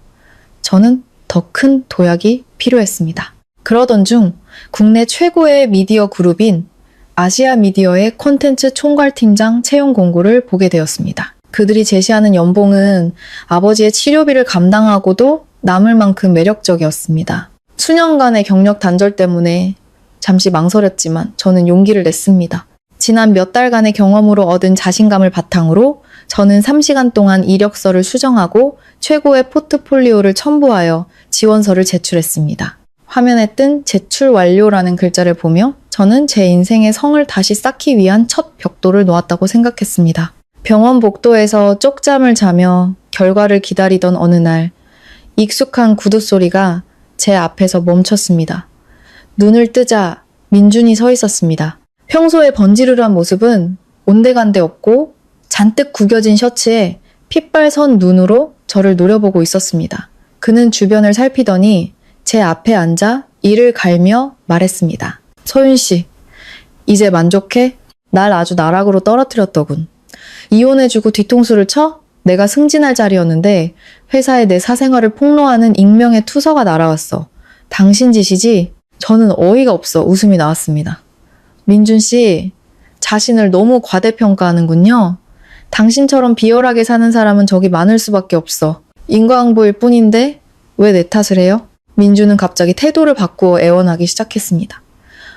B: 저는 더 큰 도약이 필요했습니다. 그러던 중 국내 최고의 미디어 그룹인 아시아 미디어의 콘텐츠 총괄팀장 채용 공고를 보게 되었습니다. 그들이 제시하는 연봉은 아버지의 치료비를 감당하고도 남을 만큼 매력적이었습니다. 수년간의 경력 단절 때문에 잠시 망설였지만 저는 용기를 냈습니다. 지난 몇 달간의 경험으로 얻은 자신감을 바탕으로 저는 3시간 동안 이력서를 수정하고 최고의 포트폴리오를 첨부하여 지원서를 제출했습니다. 화면에 뜬 제출 완료라는 글자를 보며 저는 제 인생의 성을 다시 쌓기 위한 첫 벽돌을 놓았다고 생각했습니다. 병원 복도에서 쪽잠을 자며 결과를 기다리던 어느 날 익숙한 구두 소리가 제 앞에서 멈췄습니다. 눈을 뜨자 민준이 서 있었습니다. 평소에 번지르르한 모습은 온데간데 없고 잔뜩 구겨진 셔츠에 핏발선 눈으로 저를 노려보고 있었습니다. 그는 주변을 살피더니 제 앞에 앉아 이를 갈며 말했습니다. 서윤 씨, 이제 만족해? 날 아주 나락으로 떨어뜨렸더군. 이혼해주고 뒤통수를 쳐? 내가 승진할 자리였는데 회사에 내 사생활을 폭로하는 익명의 투서가 날아왔어. 당신 짓이지? 저는 어이가 없어 웃음이 나왔습니다. 민준 씨, 자신을 너무 과대평가하는군요. 당신처럼 비열하게 사는 사람은 저기 많을 수밖에 없어. 인과응보일 뿐인데 왜 내 탓을 해요? 민준은 갑자기 태도를 바꾸어 애원하기 시작했습니다.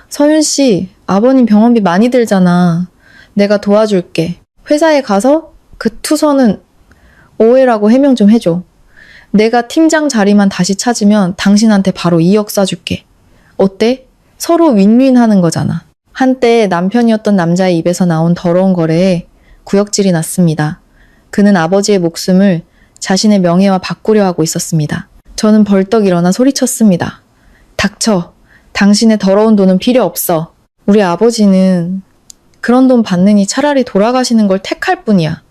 B: 서윤 씨, 아버님 병원비 많이 들잖아. 내가 도와줄게. 회사에 가서 그 투서는 오해라고 해명 좀 해줘. 내가 팀장 자리만 다시 찾으면 당신한테 바로 2억 쏴줄게. 어때? 서로 윈윈하는 거잖아. 한때 남편이었던 남자의 입에서 나온 더러운 거래에 구역질이 났습니다. 그는 아버지의 목숨을 자신의 명예와 바꾸려 하고 있었습니다. 저는 벌떡 일어나 소리쳤습니다. 닥쳐. 당신의 더러운 돈은 필요 없어. 우리 아버지는 그런 돈 받느니 차라리 돌아가시는 걸 택할 뿐이야.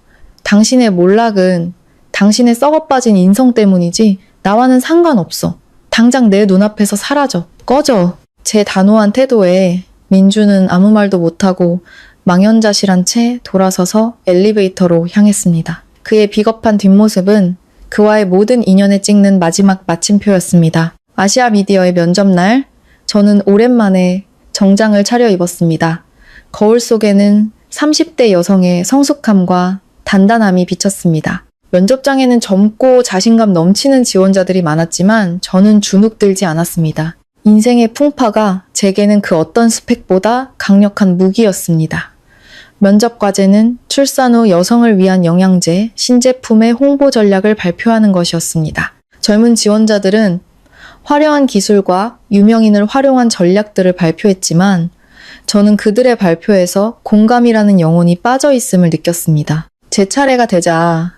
B: 당신의 몰락은 당신의 썩어빠진 인성 때문이지 나와는 상관없어. 당장 내 눈앞에서 사라져. 꺼져. 제 단호한 태도에 민주는 아무 말도 못하고 망연자실한 채 돌아서서 엘리베이터로 향했습니다. 그의 비겁한 뒷모습은 그와의 모든 인연에 찍는 마지막 마침표였습니다. 아시아 미디어의 면접날, 저는 오랜만에 정장을 차려입었습니다. 거울 속에는 30대 여성의 성숙함과 단단함이 비쳤습니다. 면접장에는 젊고 자신감 넘치는 지원자들이 많았지만 저는 주눅들지 않았습니다. 인생의 풍파가 제게는 그 어떤 스펙보다 강력한 무기였습니다. 면접 과제는 출산 후 여성을 위한 영양제, 신제품의 홍보 전략을 발표하는 것이었습니다. 젊은 지원자들은 화려한 기술과 유명인을 활용한 전략들을 발표했지만 저는 그들의 발표에서 공감이라는 영혼이 빠져 있음을 느꼈습니다. 제 차례가 되자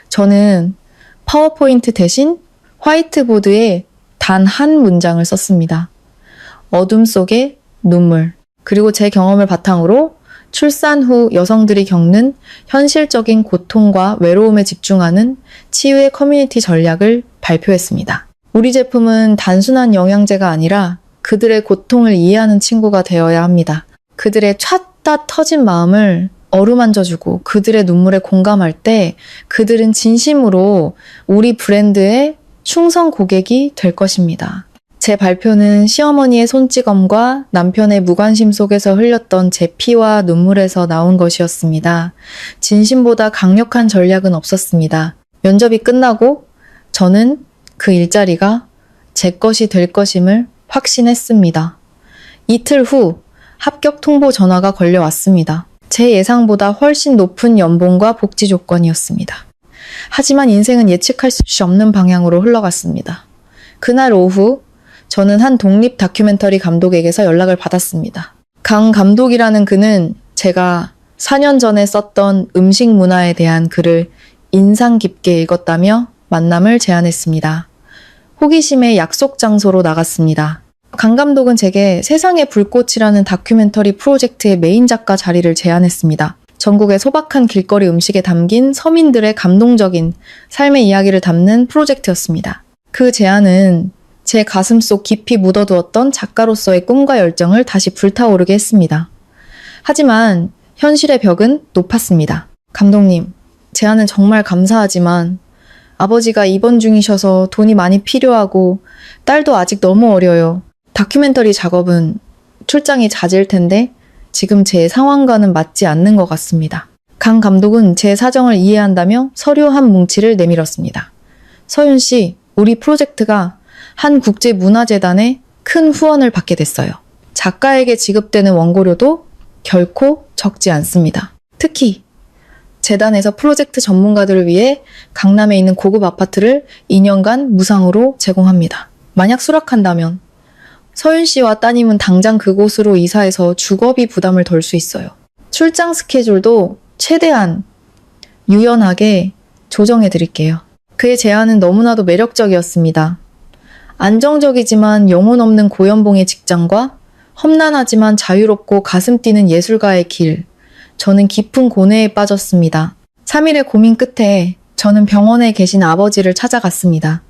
B: 저는 파워포인트 대신 화이트보드에 단 한 문장을 썼습니다. 어둠 속의 눈물. 그리고 제 경험을 바탕으로 출산 후 여성들이 겪는 현실적인 고통과 외로움에 집중하는 치유의 커뮤니티 전략을 발표했습니다. 우리 제품은 단순한 영양제가 아니라 그들의 고통을 이해하는 친구가 되어야 합니다. 그들의 찼다 터진 마음을 어루만져주고 그들의 눈물에 공감할 때 그들은 진심으로 우리 브랜드의 충성 고객이 될 것입니다. 제 발표는 시어머니의 손찌검과 남편의 무관심 속에서 흘렸던 제 피와 눈물에서 나온 것이었습니다. 진심보다 강력한 전략은 없었습니다. 면접이 끝나고 저는 그 일자리가 제 것이 될 것임을 확신했습니다. 이틀 후 합격 통보 전화가 걸려왔습니다. 제 예상보다 훨씬 높은 연봉과 복지 조건이었습니다. 하지만 인생은 예측할 수 없는 방향으로 흘러갔습니다. 그날 오후 저는 한 독립 다큐멘터리 감독에게서 연락을 받았습니다. 강 감독이라는 그는 제가 4년 전에 썼던 음식 문화에 대한 글을 인상 깊게 읽었다며 만남을 제안했습니다. 호기심에 약속 장소로 나갔습니다. 강 감독은 제게 세상의 불꽃이라는 다큐멘터리 프로젝트의 메인 작가 자리를 제안했습니다. 전국의 소박한 길거리 음식에 담긴 서민들의 감동적인 삶의 이야기를 담는 프로젝트였습니다. 그 제안은 제 가슴속 깊이 묻어두었던 작가로서의 꿈과 열정을 다시 불타오르게 했습니다. 하지만 현실의 벽은 높았습니다. 감독님, 제안은 정말 감사하지만 아버지가 입원 중이셔서 돈이 많이 필요하고 딸도 아직 너무 어려요. 다큐멘터리 작업은 출장이 잦을 텐데 지금 제 상황과는 맞지 않는 것 같습니다. 강 감독은 제 사정을 이해한다며 서류 한 뭉치를 내밀었습니다. 서윤 씨, 우리 프로젝트가 한 국제문화재단의 큰 후원을 받게 됐어요. 작가에게 지급되는 원고료도 결코 적지 않습니다. 특히 재단에서 프로젝트 전문가들을 위해 강남에 있는 고급 아파트를 2년간 무상으로 제공합니다. 만약 수락한다면 서윤 씨와 따님은 당장 그곳으로 이사해서 주거비 부담을 덜 수 있어요. 출장 스케줄도 최대한 유연하게 조정해 드릴게요. 그의 제안은 너무나도 매력적이었습니다. 안정적이지만 영혼 없는 고연봉의 직장과 험난하지만 자유롭고 가슴 뛰는 예술가의 길. 저는 깊은 고뇌에 빠졌습니다. 3일의 고민 끝에 저는 병원에 계신 아버지를 찾아갔습니다.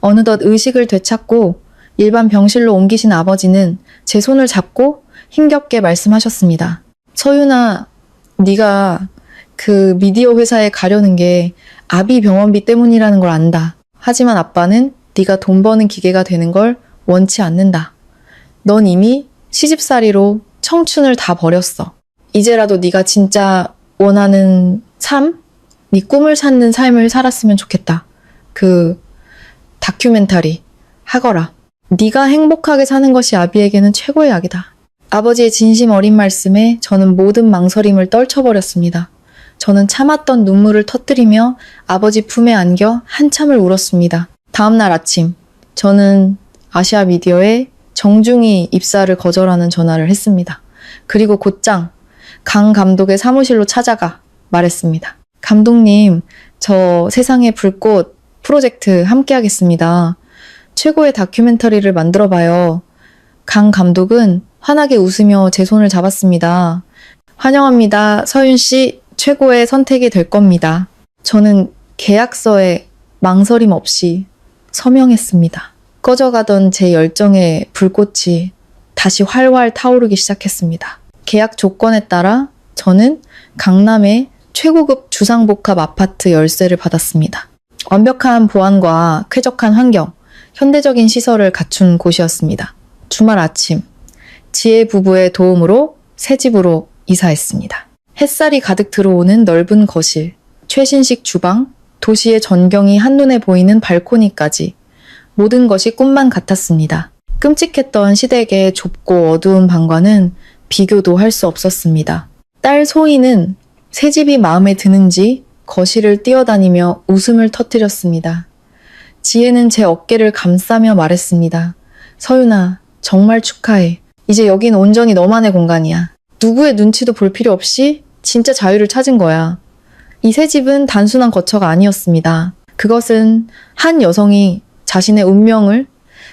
B: 어느덧 의식을 되찾고 일반 병실로 옮기신 아버지는 제 손을 잡고 힘겹게 말씀하셨습니다. 서윤아, 네가 그 미디어 회사에 가려는 게 아비 병원비 때문이라는 걸 안다. 하지만 아빠는 네가 돈 버는 기계가 되는 걸 원치 않는다. 넌 이미 시집살이로 청춘을 다 버렸어. 이제라도 네가 진짜 원하는 삶? 네 꿈을 찾는 삶을 살았으면 좋겠다. 그 다큐멘터리 하거라. 네가 행복하게 사는 것이 아비에게는 최고의 약이다. 아버지의 진심 어린 말씀에 저는 모든 망설임을 떨쳐버렸습니다. 저는 참았던 눈물을 터뜨리며 아버지 품에 안겨 한참을 울었습니다. 다음날 아침, 저는 아시아 미디어에 정중히 입사를 거절하는 전화를 했습니다. 그리고 곧장 강 감독의 사무실로 찾아가 말했습니다. 감독님, 저 세상의 불꽃 프로젝트 함께 하겠습니다. 최고의 다큐멘터리를 만들어봐요. 강 감독은 환하게 웃으며 제 손을 잡았습니다. 환영합니다. 서윤 씨, 최고의 선택이 될 겁니다. 저는 계약서에 망설임 없이 서명했습니다. 꺼져가던 제 열정의 불꽃이 다시 활활 타오르기 시작했습니다. 계약 조건에 따라 저는 강남의 최고급 주상복합 아파트 열쇠를 받았습니다. 완벽한 보안과 쾌적한 환경, 현대적인 시설을 갖춘 곳이었습니다. 주말 아침, 지혜 부부의 도움으로 새 집으로 이사했습니다. 햇살이 가득 들어오는 넓은 거실, 최신식 주방, 도시의 전경이 한눈에 보이는 발코니까지 모든 것이 꿈만 같았습니다. 끔찍했던 시댁의 좁고 어두운 방과는 비교도 할 수 없었습니다. 딸 소희는 새 집이 마음에 드는지 거실을 뛰어다니며 웃음을 터뜨렸습니다. 지혜는 제 어깨를 감싸며 말했습니다. 서윤아, 정말 축하해. 이제 여긴 온전히 너만의 공간이야. 누구의 눈치도 볼 필요 없이 진짜 자유를 찾은 거야. 이 새 집은 단순한 거처가 아니었습니다. 그것은 한 여성이 자신의 운명을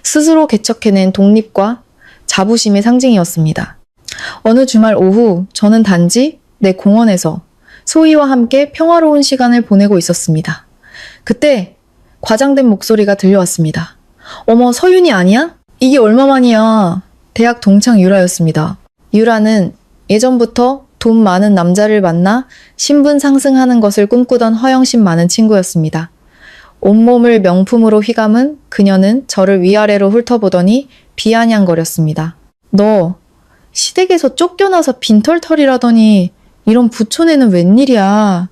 B: 스스로 개척해낸 독립과 자부심의 상징이었습니다. 어느 주말 오후 저는 단지 내 공원에서 소희와 함께 평화로운 시간을 보내고 있었습니다. 그때 과장된 목소리가 들려왔습니다. 어머, 서윤이 아니야? 이게 얼마만이야? 대학 동창 유라였습니다. 유라는 예전부터 돈 많은 남자를 만나 신분 상승하는 것을 꿈꾸던 허영심 많은 친구였습니다. 온몸을 명품으로 휘감은 그녀는 저를 위아래로 훑어보더니 비아냥거렸습니다. 너 시댁에서 쫓겨나서 빈털털이라더니 이런 부촌에는 웬일이야.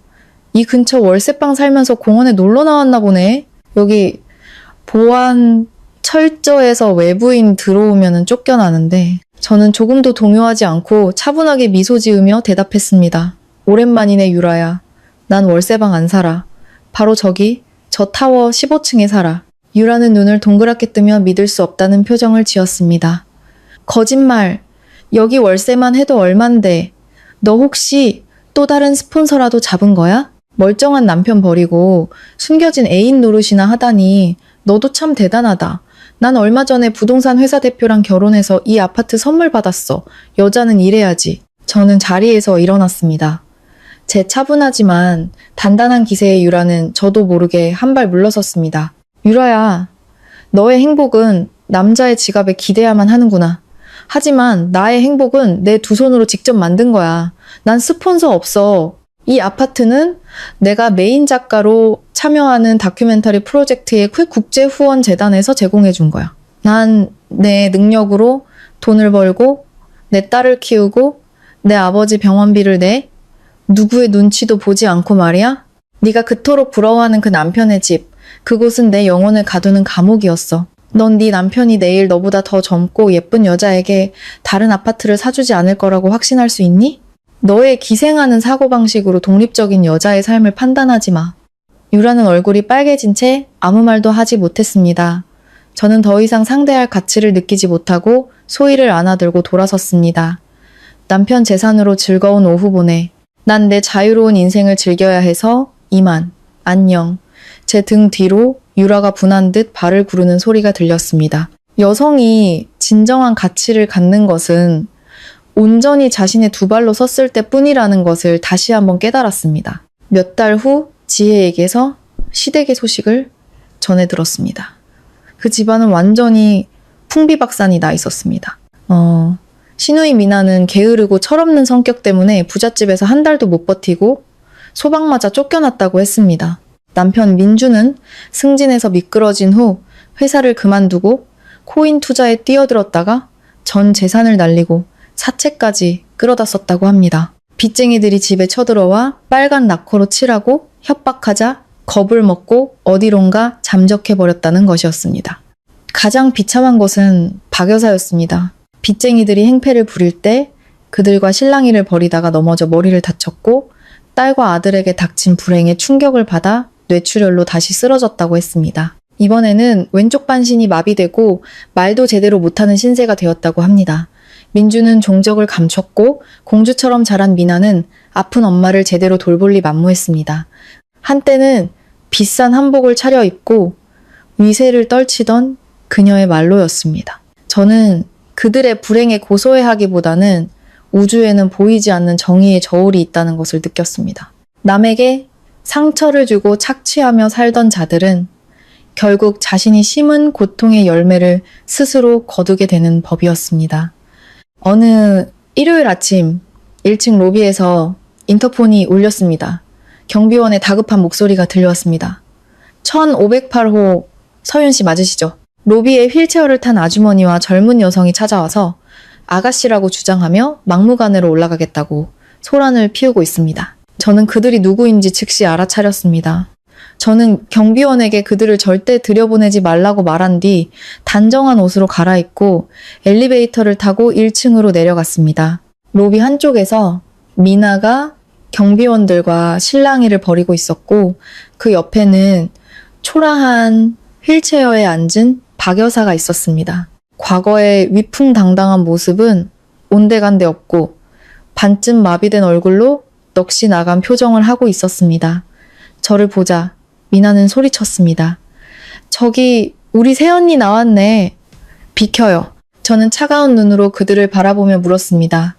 B: 이 근처 월세방 살면서 공원에 놀러 나왔나 보네. 여기 보안 철저해서 외부인 들어오면 쫓겨나는데. 저는 조금도 동요하지 않고 차분하게 미소 지으며 대답했습니다. 오랜만이네 유라야. 난 월세방 안 살아. 바로 저기 저 타워 15층에 살아. 유라는 눈을 동그랗게 뜨며 믿을 수 없다는 표정을 지었습니다. 거짓말. 여기 월세만 해도 얼만데. 너 혹시 또 다른 스폰서라도 잡은 거야? 멀쩡한 남편 버리고 숨겨진 애인 노릇이나 하다니 너도 참 대단하다. 난 얼마 전에 부동산 회사 대표랑 결혼해서 이 아파트 선물 받았어. 여자는 이래야지. 저는 자리에서 일어났습니다. 제 차분하지만 단단한 기세의 유라는 저도 모르게 한 발 물러섰습니다. 유라야, 너의 행복은 남자의 지갑에 기대야만 하는구나. 하지만 나의 행복은 내 두 손으로 직접 만든 거야. 난 스폰서 없어. 이 아파트는 내가 메인 작가로 참여하는 다큐멘터리 프로젝트의 국제 후원 재단에서 제공해 준 거야. 난 내 능력으로 돈을 벌고 내 딸을 키우고 내 아버지 병원비를 내. 누구의 눈치도 보지 않고 말이야. 네가 그토록 부러워하는 그 남편의 집, 그곳은 내 영혼을 가두는 감옥이었어. 넌 네 남편이 내일 너보다 더 젊고 예쁜 여자에게 다른 아파트를 사주지 않을 거라고 확신할 수 있니? 너의 기생하는 사고방식으로 독립적인 여자의 삶을 판단하지 마. 유라는 얼굴이 빨개진 채 아무 말도 하지 못했습니다. 저는 더 이상 상대할 가치를 느끼지 못하고 소희를 안아들고 돌아섰습니다. 남편 재산으로 즐거운 오후 보내. 난 내 자유로운 인생을 즐겨야 해서 이만. 안녕. 제 등 뒤로 유라가 분한 듯 발을 구르는 소리가 들렸습니다. 여성이 진정한 가치를 갖는 것은 온전히 자신의 두 발로 섰을 때뿐이라는 것을 다시 한번 깨달았습니다. 몇 달 후 지혜에게서 시댁의 소식을 전해 들었습니다. 그 집안은 완전히 풍비박산이 나 있었습니다. 시누이 미나는 게으르고 철없는 성격 때문에 부잣집에서 한 달도 못 버티고 소방마저 쫓겨났다고 했습니다. 남편 민주는 승진해서 미끄러진 후 회사를 그만두고 코인 투자에 뛰어들었다가 전 재산을 날리고 사채까지 끌어다 썼다고 합니다. 빚쟁이들이 집에 쳐들어와 빨간 락커로 칠하고 협박하자 겁을 먹고 어디론가 잠적해버렸다는 것이었습니다. 가장 비참한 것은 박 여사였습니다. 빚쟁이들이 행패를 부릴 때 그들과 실랑이를 벌이다가 넘어져 머리를 다쳤고 딸과 아들에게 닥친 불행에 충격을 받아 뇌출혈로 다시 쓰러졌다고 했습니다. 이번에는 왼쪽 반신이 마비되고 말도 제대로 못하는 신세가 되었다고 합니다. 민주는 종적을 감췄고 공주처럼 자란 미나는 아픈 엄마를 제대로 돌볼리 만무했습니다. 한때는 비싼 한복을 차려입고 위세를 떨치던 그녀의 말로였습니다. 저는 그들의 불행에 고소해하기보다는 우주에는 보이지 않는 정의의 저울이 있다는 것을 느꼈습니다. 남에게 상처를 주고 착취하며 살던 자들은 결국 자신이 심은 고통의 열매를 스스로 거두게 되는 법이었습니다. 어느 일요일 아침 1층 로비에서 인터폰이 울렸습니다. 경비원의 다급한 목소리가 들려왔습니다. 1508호 서윤 씨 맞으시죠? 로비에 휠체어를 탄 아주머니와 젊은 여성이 찾아와서 아가씨라고 주장하며 막무가내로 올라가겠다고 소란을 피우고 있습니다. 저는 그들이 누구인지 즉시 알아차렸습니다. 저는 경비원에게 그들을 절대 들여보내지 말라고 말한 뒤 단정한 옷으로 갈아입고 엘리베이터를 타고 1층으로 내려갔습니다. 로비 한쪽에서 미나가 경비원들과 실랑이를 벌이고 있었고 그 옆에는 초라한 휠체어에 앉은 박 여사가 있었습니다. 과거의 위풍당당한 모습은 온데간데 없고 반쯤 마비된 얼굴로 넋이 나간 표정을 하고 있었습니다. 저를 보자 미나는 소리쳤습니다. 저기 우리 새언니 나왔네. 비켜요. 저는 차가운 눈으로 그들을 바라보며 물었습니다.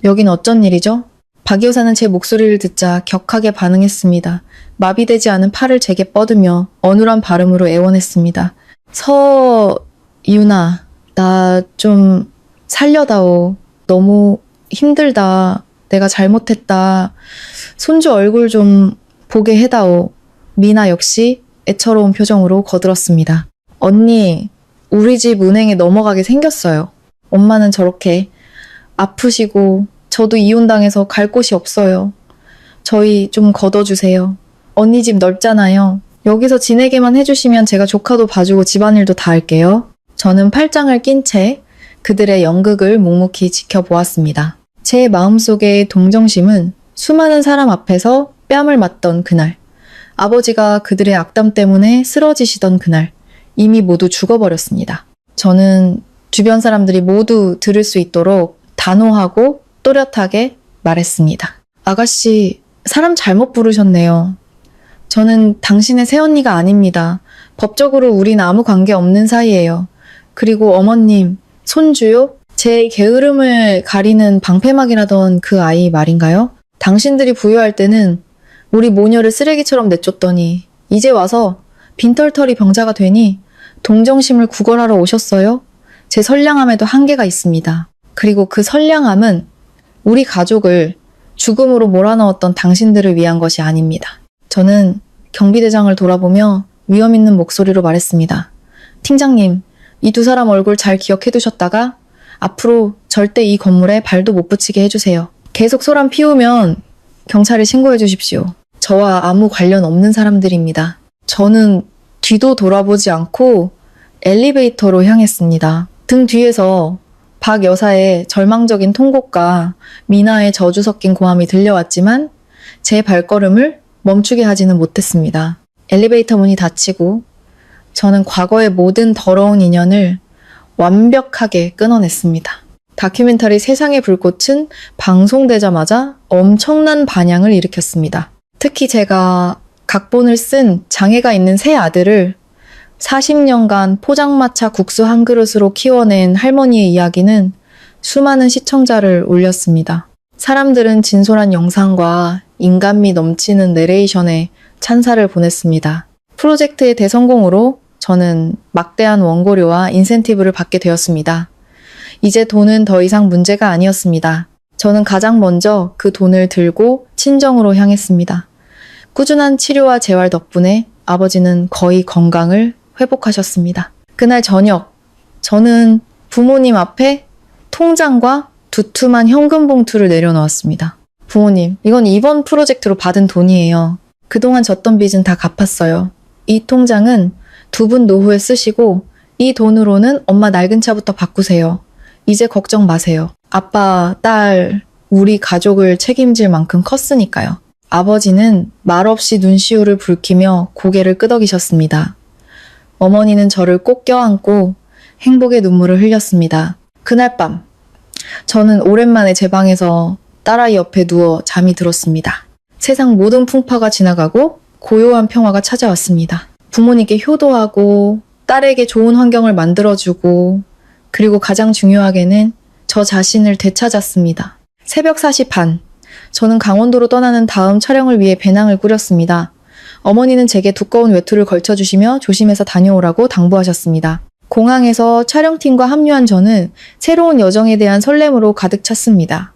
B: 여긴 어쩐 일이죠? 박 여사는 제 목소리를 듣자 격하게 반응했습니다. 마비되지 않은 팔을 제게 뻗으며 어눌한 발음으로 애원했습니다. 서윤아, 나 좀 살려다오. 너무 힘들다. 내가 잘못했다. 손주 얼굴 좀 보게 해다오. 미나 역시 애처로운 표정으로 거들었습니다. 언니, 우리 집 은행에 넘어가게 생겼어요. 엄마는 저렇게 아프시고 저도 이혼당해서 갈 곳이 없어요. 저희 좀 걷어주세요. 언니 집 넓잖아요. 여기서 지내게만 해주시면 제가 조카도 봐주고 집안일도 다 할게요. 저는 팔짱을 낀 채 그들의 연극을 묵묵히 지켜보았습니다. 제 마음속의 동정심은 수많은 사람 앞에서 뺨을 맞던 그날, 아버지가 그들의 악담 때문에 쓰러지시던 그날, 이미 모두 죽어버렸습니다. 저는 주변 사람들이 모두 들을 수 있도록 단호하고 또렷하게 말했습니다. 아가씨, 사람 잘못 부르셨네요. 저는 당신의 새언니가 아닙니다. 법적으로 우린 아무 관계 없는 사이예요. 그리고 어머님, 손주요? 제 게으름을 가리는 방패막이라던 그 아이 말인가요? 당신들이 부유할 때는 우리 모녀를 쓰레기처럼 내쫓더니 이제 와서 빈털터리 병자가 되니 동정심을 구걸하러 오셨어요? 제 선량함에도 한계가 있습니다. 그리고 그 선량함은 우리 가족을 죽음으로 몰아넣었던 당신들을 위한 것이 아닙니다. 저는 경비대장을 돌아보며 위험 있는 목소리로 말했습니다. 팀장님, 이 두 사람 얼굴 잘 기억해 두셨다가 앞으로 절대 이 건물에 발도 못 붙이게 해주세요. 계속 소란 피우면 경찰에 신고해 주십시오. 저와 아무 관련 없는 사람들입니다. 저는 뒤도 돌아보지 않고 엘리베이터로 향했습니다. 등 뒤에서 박 여사의 절망적인 통곡과 미나의 저주 섞인 고함이 들려왔지만 제 발걸음을 멈추게 하지는 못했습니다. 엘리베이터 문이 닫히고 저는 과거의 모든 더러운 인연을 완벽하게 끊어냈습니다. 다큐멘터리 세상의 불꽃은 방송되자마자 엄청난 반향을 일으켰습니다. 특히 제가 각본을 쓴 장애가 있는 세 아들을 40년간 포장마차 국수 한 그릇으로 키워낸 할머니의 이야기는 수많은 시청자를 울렸습니다. 사람들은 진솔한 영상과 인간미 넘치는 내레이션에 찬사를 보냈습니다. 프로젝트의 대성공으로 저는 막대한 원고료와 인센티브를 받게 되었습니다. 이제 돈은 더 이상 문제가 아니었습니다. 저는 가장 먼저 그 돈을 들고 친정으로 향했습니다. 꾸준한 치료와 재활 덕분에 아버지는 거의 건강을 회복하셨습니다. 그날 저녁, 저는 부모님 앞에 통장과 두툼한 현금 봉투를 내려놓았습니다. 부모님, 이건 이번 프로젝트로 받은 돈이에요. 그동안 졌던 빚은 다 갚았어요. 이 통장은 두 분 노후에 쓰시고 이 돈으로는 엄마 낡은 차부터 바꾸세요. 이제 걱정 마세요. 아빠, 딸, 우리 가족을 책임질 만큼 컸으니까요. 아버지는 말없이 눈시울을 붉히며 고개를 끄덕이셨습니다. 어머니는 저를 꼭 껴안고 행복의 눈물을 흘렸습니다. 그날 밤, 저는 오랜만에 제 방에서 딸아이 옆에 누워 잠이 들었습니다. 세상 모든 풍파가 지나가고 고요한 평화가 찾아왔습니다. 부모님께 효도하고 딸에게 좋은 환경을 만들어주고 그리고 가장 중요하게는 저 자신을 되찾았습니다. 새벽 4시 반, 저는 강원도로 떠나는 다음 촬영을 위해 배낭을 꾸렸습니다. 어머니는 제게 두꺼운 외투를 걸쳐주시며 조심해서 다녀오라고 당부하셨습니다. 공항에서 촬영팀과 합류한 저는 새로운 여정에 대한 설렘으로 가득 찼습니다.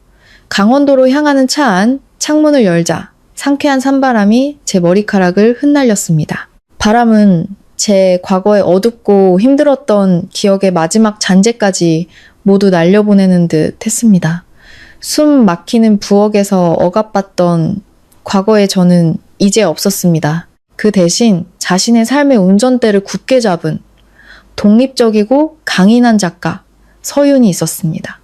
B: 강원도로 향하는 차 안 창문을 열자 상쾌한 산바람이 제 머리카락을 흩날렸습니다. 바람은 제 과거의 어둡고 힘들었던 기억의 마지막 잔재까지 모두 날려보내는 듯 했습니다. 숨 막히는 부엌에서 억압받던 과거의 저는 이제 없었습니다. 그 대신 자신의 삶의 운전대를 굳게 잡은 독립적이고 강인한 작가 서윤이 있었습니다.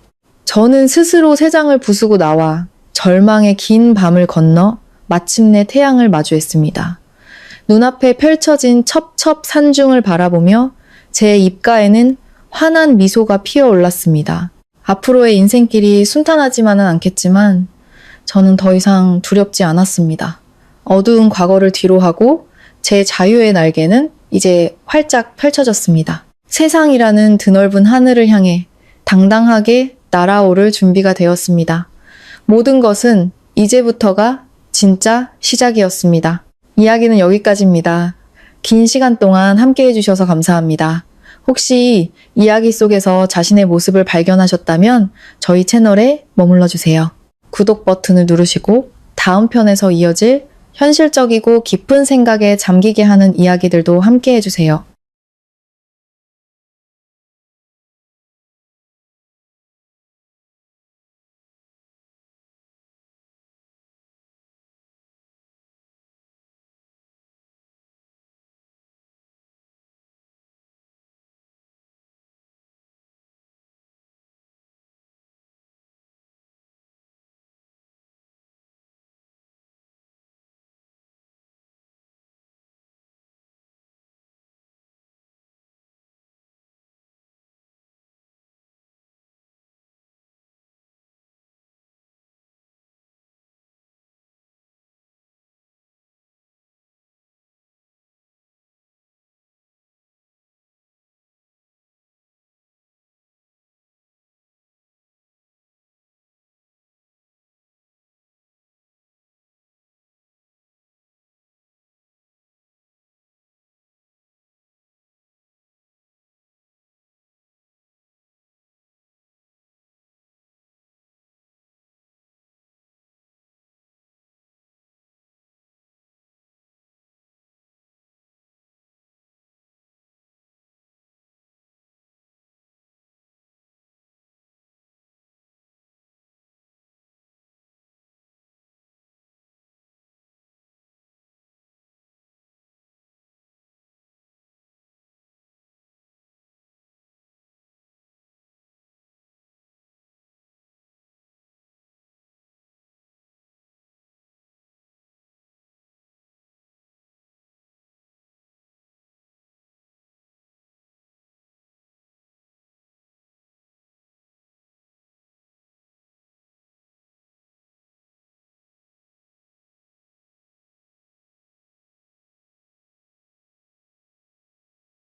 B: 저는 스스로 세상을 부수고 나와 절망의 긴 밤을 건너 마침내 태양을 마주했습니다. 눈앞에 펼쳐진 첩첩 산중을 바라보며 제 입가에는 환한 미소가 피어올랐습니다. 앞으로의 인생길이 순탄하지만은 않겠지만 저는 더 이상 두렵지 않았습니다. 어두운 과거를 뒤로하고 제 자유의 날개는 이제 활짝 펼쳐졌습니다. 세상이라는 드넓은 하늘을 향해 당당하게 날아오를 준비가 되었습니다. 모든 것은 이제부터가 진짜 시작이었습니다. 이야기는 여기까지입니다. 긴 시간 동안 함께 해주셔서 감사합니다. 혹시 이야기 속에서 자신의 모습을 발견하셨다면 저희 채널에 머물러주세요. 구독 버튼을 누르시고 다음 편에서 이어질 현실적이고 깊은 생각에 잠기게 하는 이야기들도 함께 해주세요.